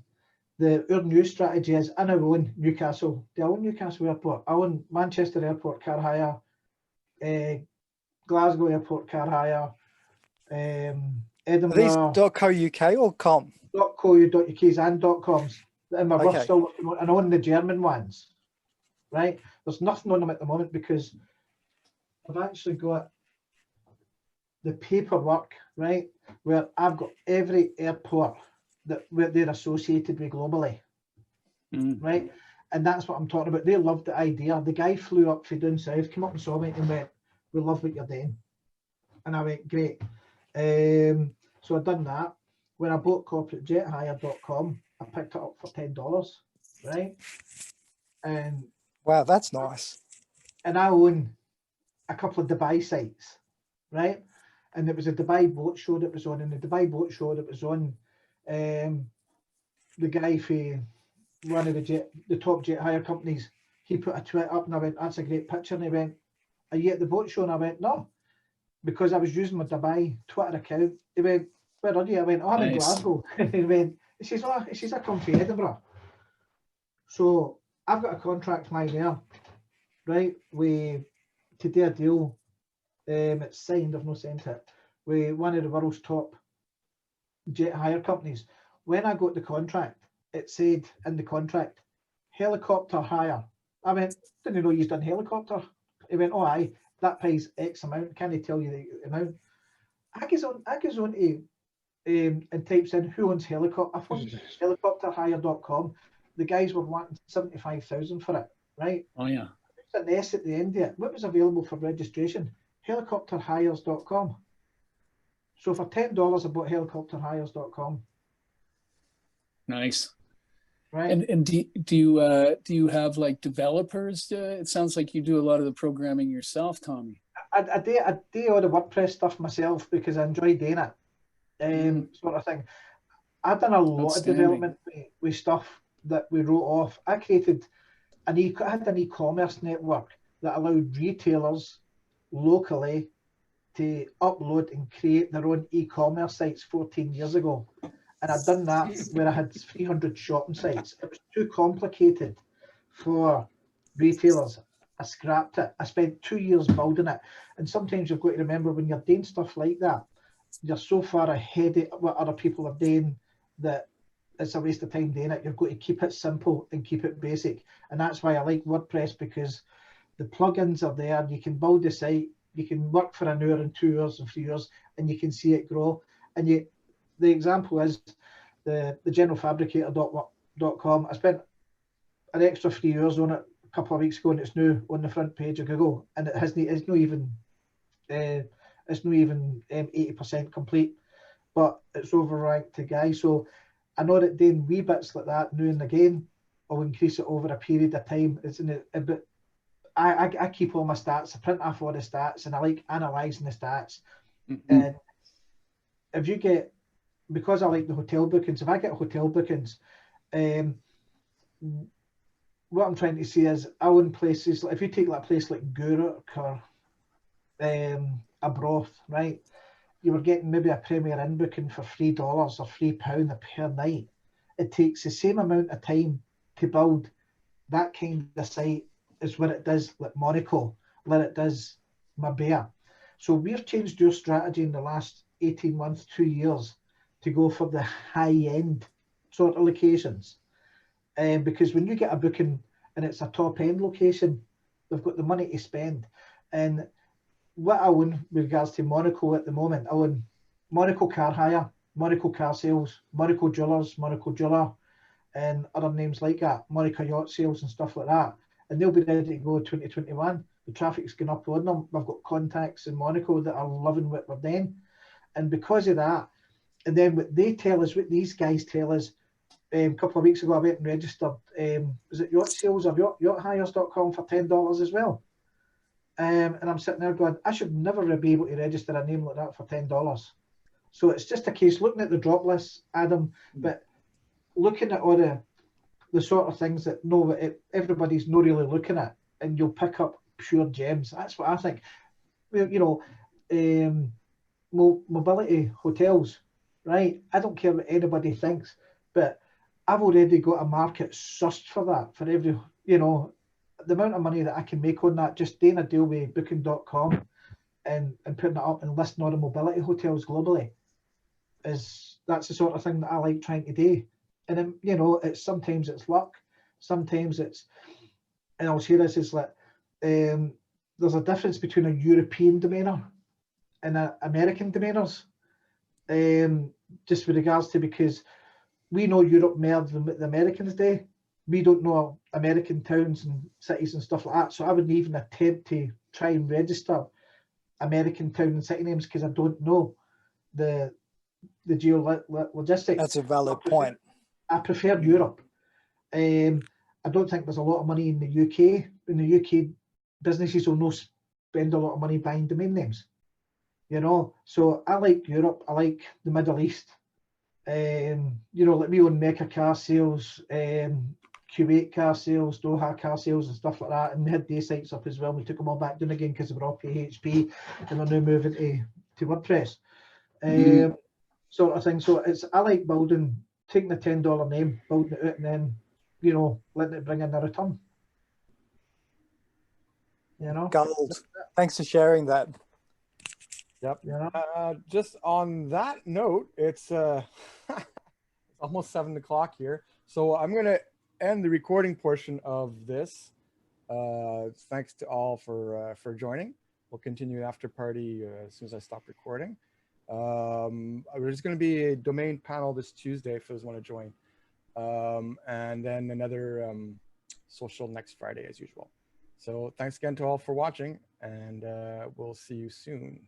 our new strategy is I now own Newcastle. Do I own Newcastle Airport? I own Manchester Airport Car Hire, Glasgow Airport Car Hire, Edinburgh. Are these .co.uk or .com? .co.uk's and .coms. And we're Okay. still working on, and on the German ones, right? There's nothing on them at the moment because I've actually got the paperwork, right, where I've got every airport that they're associated with globally, right? And that's what I'm talking about. They loved the idea. The guy flew up from down south, came up and saw me and went, we love what you're doing. And I went, great. So I done that. When I bought corporatejethire.com, I picked it up for $10, right? And wow, that's nice. And I own a couple of Dubai sites, right? And it was a Dubai boat show that was on, and the Dubai boat show that was on, the guy for one of the top jet hire companies, he put a tweet up and I went, that's a great picture. And he went, are you at the boat show? And I went, no, because I was using my Dubai Twitter account. He went, where are you? I went, oh, I'm in Glasgow. And he went, he says, I come from Edinburgh. So I've got a contract line there, right? To do a deal, it's signed, I've not sent it, with one of the world's top jet hire companies. When I got the contract, it said in the contract, helicopter hire. I went, didn't know you've done helicopter. He went, oh aye, that pays X amount. Can I tell you the amount? I goes on to and types in who owns helicopter. I found helicopterhire.com. The guys were wanting 75,000 for it, right? Oh yeah. There's an S at the end of it. What was available for registration? Helicopterhires.com. So for $10, I bought helicopterhires.com. Nice. Right. And do you have like developers? It sounds like you do a lot of the programming yourself, Tommy. I do all the WordPress stuff myself because I enjoy doing it, sort of thing. I've done a lot of development with stuff that we wrote off. I created I had an e-commerce network that allowed retailers locally to upload and create their own e-commerce sites 14 years ago. And I'd done that where I had 300 shopping sites. It was too complicated for retailers. I scrapped it. I spent 2 years building it. And sometimes you've got to remember when you're doing stuff like that, you're so far ahead of what other people are doing that it's a waste of time doing it. You've got to keep it simple and keep it basic. And that's why I like WordPress, because the plugins are there. You can build the site. You can work for an hour and 2 hours and 3 hours, and you can see it grow. And the example is the generalfabricator.com. I spent an extra 3 hours on it a couple of weeks ago, and it's now on the front page of Google, and it's not even 80% complete, but it's overranked to Guy. So I know that doing wee bits like that now and again will increase it over a period of time. But I keep all my stats. I print off all the stats, and I like analysing the stats. And if you get, because I like the hotel bookings, if I get hotel bookings, what I'm trying to say is I own places, like if you take like a place like Guruk or a broth, right? You were getting maybe a Premier Inn booking for $3 or £3 per night. It takes the same amount of time to build that kind of site as what it does like Monaco, what it does Marbella. So we've changed your strategy in the last 18 months, 2 years, to go for the high-end sort of locations. Because when you get a booking and it's a top-end location, they've got the money to spend. And what I own with regards to Monaco at the moment, I own Monaco Car Hire, Monaco Car Sales, Monaco Jewelers, Monaco Jeweler, and other names like that, Monaco Yacht Sales and stuff like that. And they'll be ready to go in 2021. The traffic's going up on them. We've got contacts in Monaco that are loving what we're doing. And because of that, and then what they tell us, what these guys tell us, a couple of weeks ago I went and registered, was it Yacht Sales or yachthires.com for $10 as well. And I'm sitting there going, I should never be able to register a name like that for $10. So it's just a case looking at the drop list, Adam, but looking at all the sort of things that everybody's not really looking at, and you'll pick up pure gems. That's what I think. You know, mobility hotels, right? I don't care what anybody thinks, but I've already got a market sussed for that, for every, you know, the amount of money that I can make on that, just doing a deal with booking.com and putting it up and listing all the mobility hotels globally, that's the sort of thing that I like trying to do. And then, you know, sometimes it's luck, sometimes it's, and I'll say this is like, there's a difference between a European domainer and an American domainers, just with regards to, because we know Europe more than the Americans do. We don't know American towns and cities and stuff like that. So I wouldn't even attempt to try and register American town and city names because I don't know the logistics. That's a valid point. I prefer Europe. I don't think there's a lot of money in the UK. In the UK, businesses will not spend a lot of money buying domain names. You know, so I like Europe, I like the Middle East. You know, like we own Mecca car sales, Kuwait car sales, Doha car sales and stuff like that. And we had day sites up as well. We took them all back down again because they were all PHP and they're now moving to WordPress. Sort of thing. So I like building, taking the $10 name, building it out, and then, you know, letting it bring in a return. You know? Gold. Thanks for sharing that. Yep. Yeah. Just on that note, it's almost 7 o'clock here. So I'm going to end the recording portion of this. Thanks to all for joining. We'll continue after party as soon as I stop recording. There's going to be a domain panel this Tuesday if those want to join. And then another social next Friday as usual. So thanks again to all for watching, and we'll see you soon.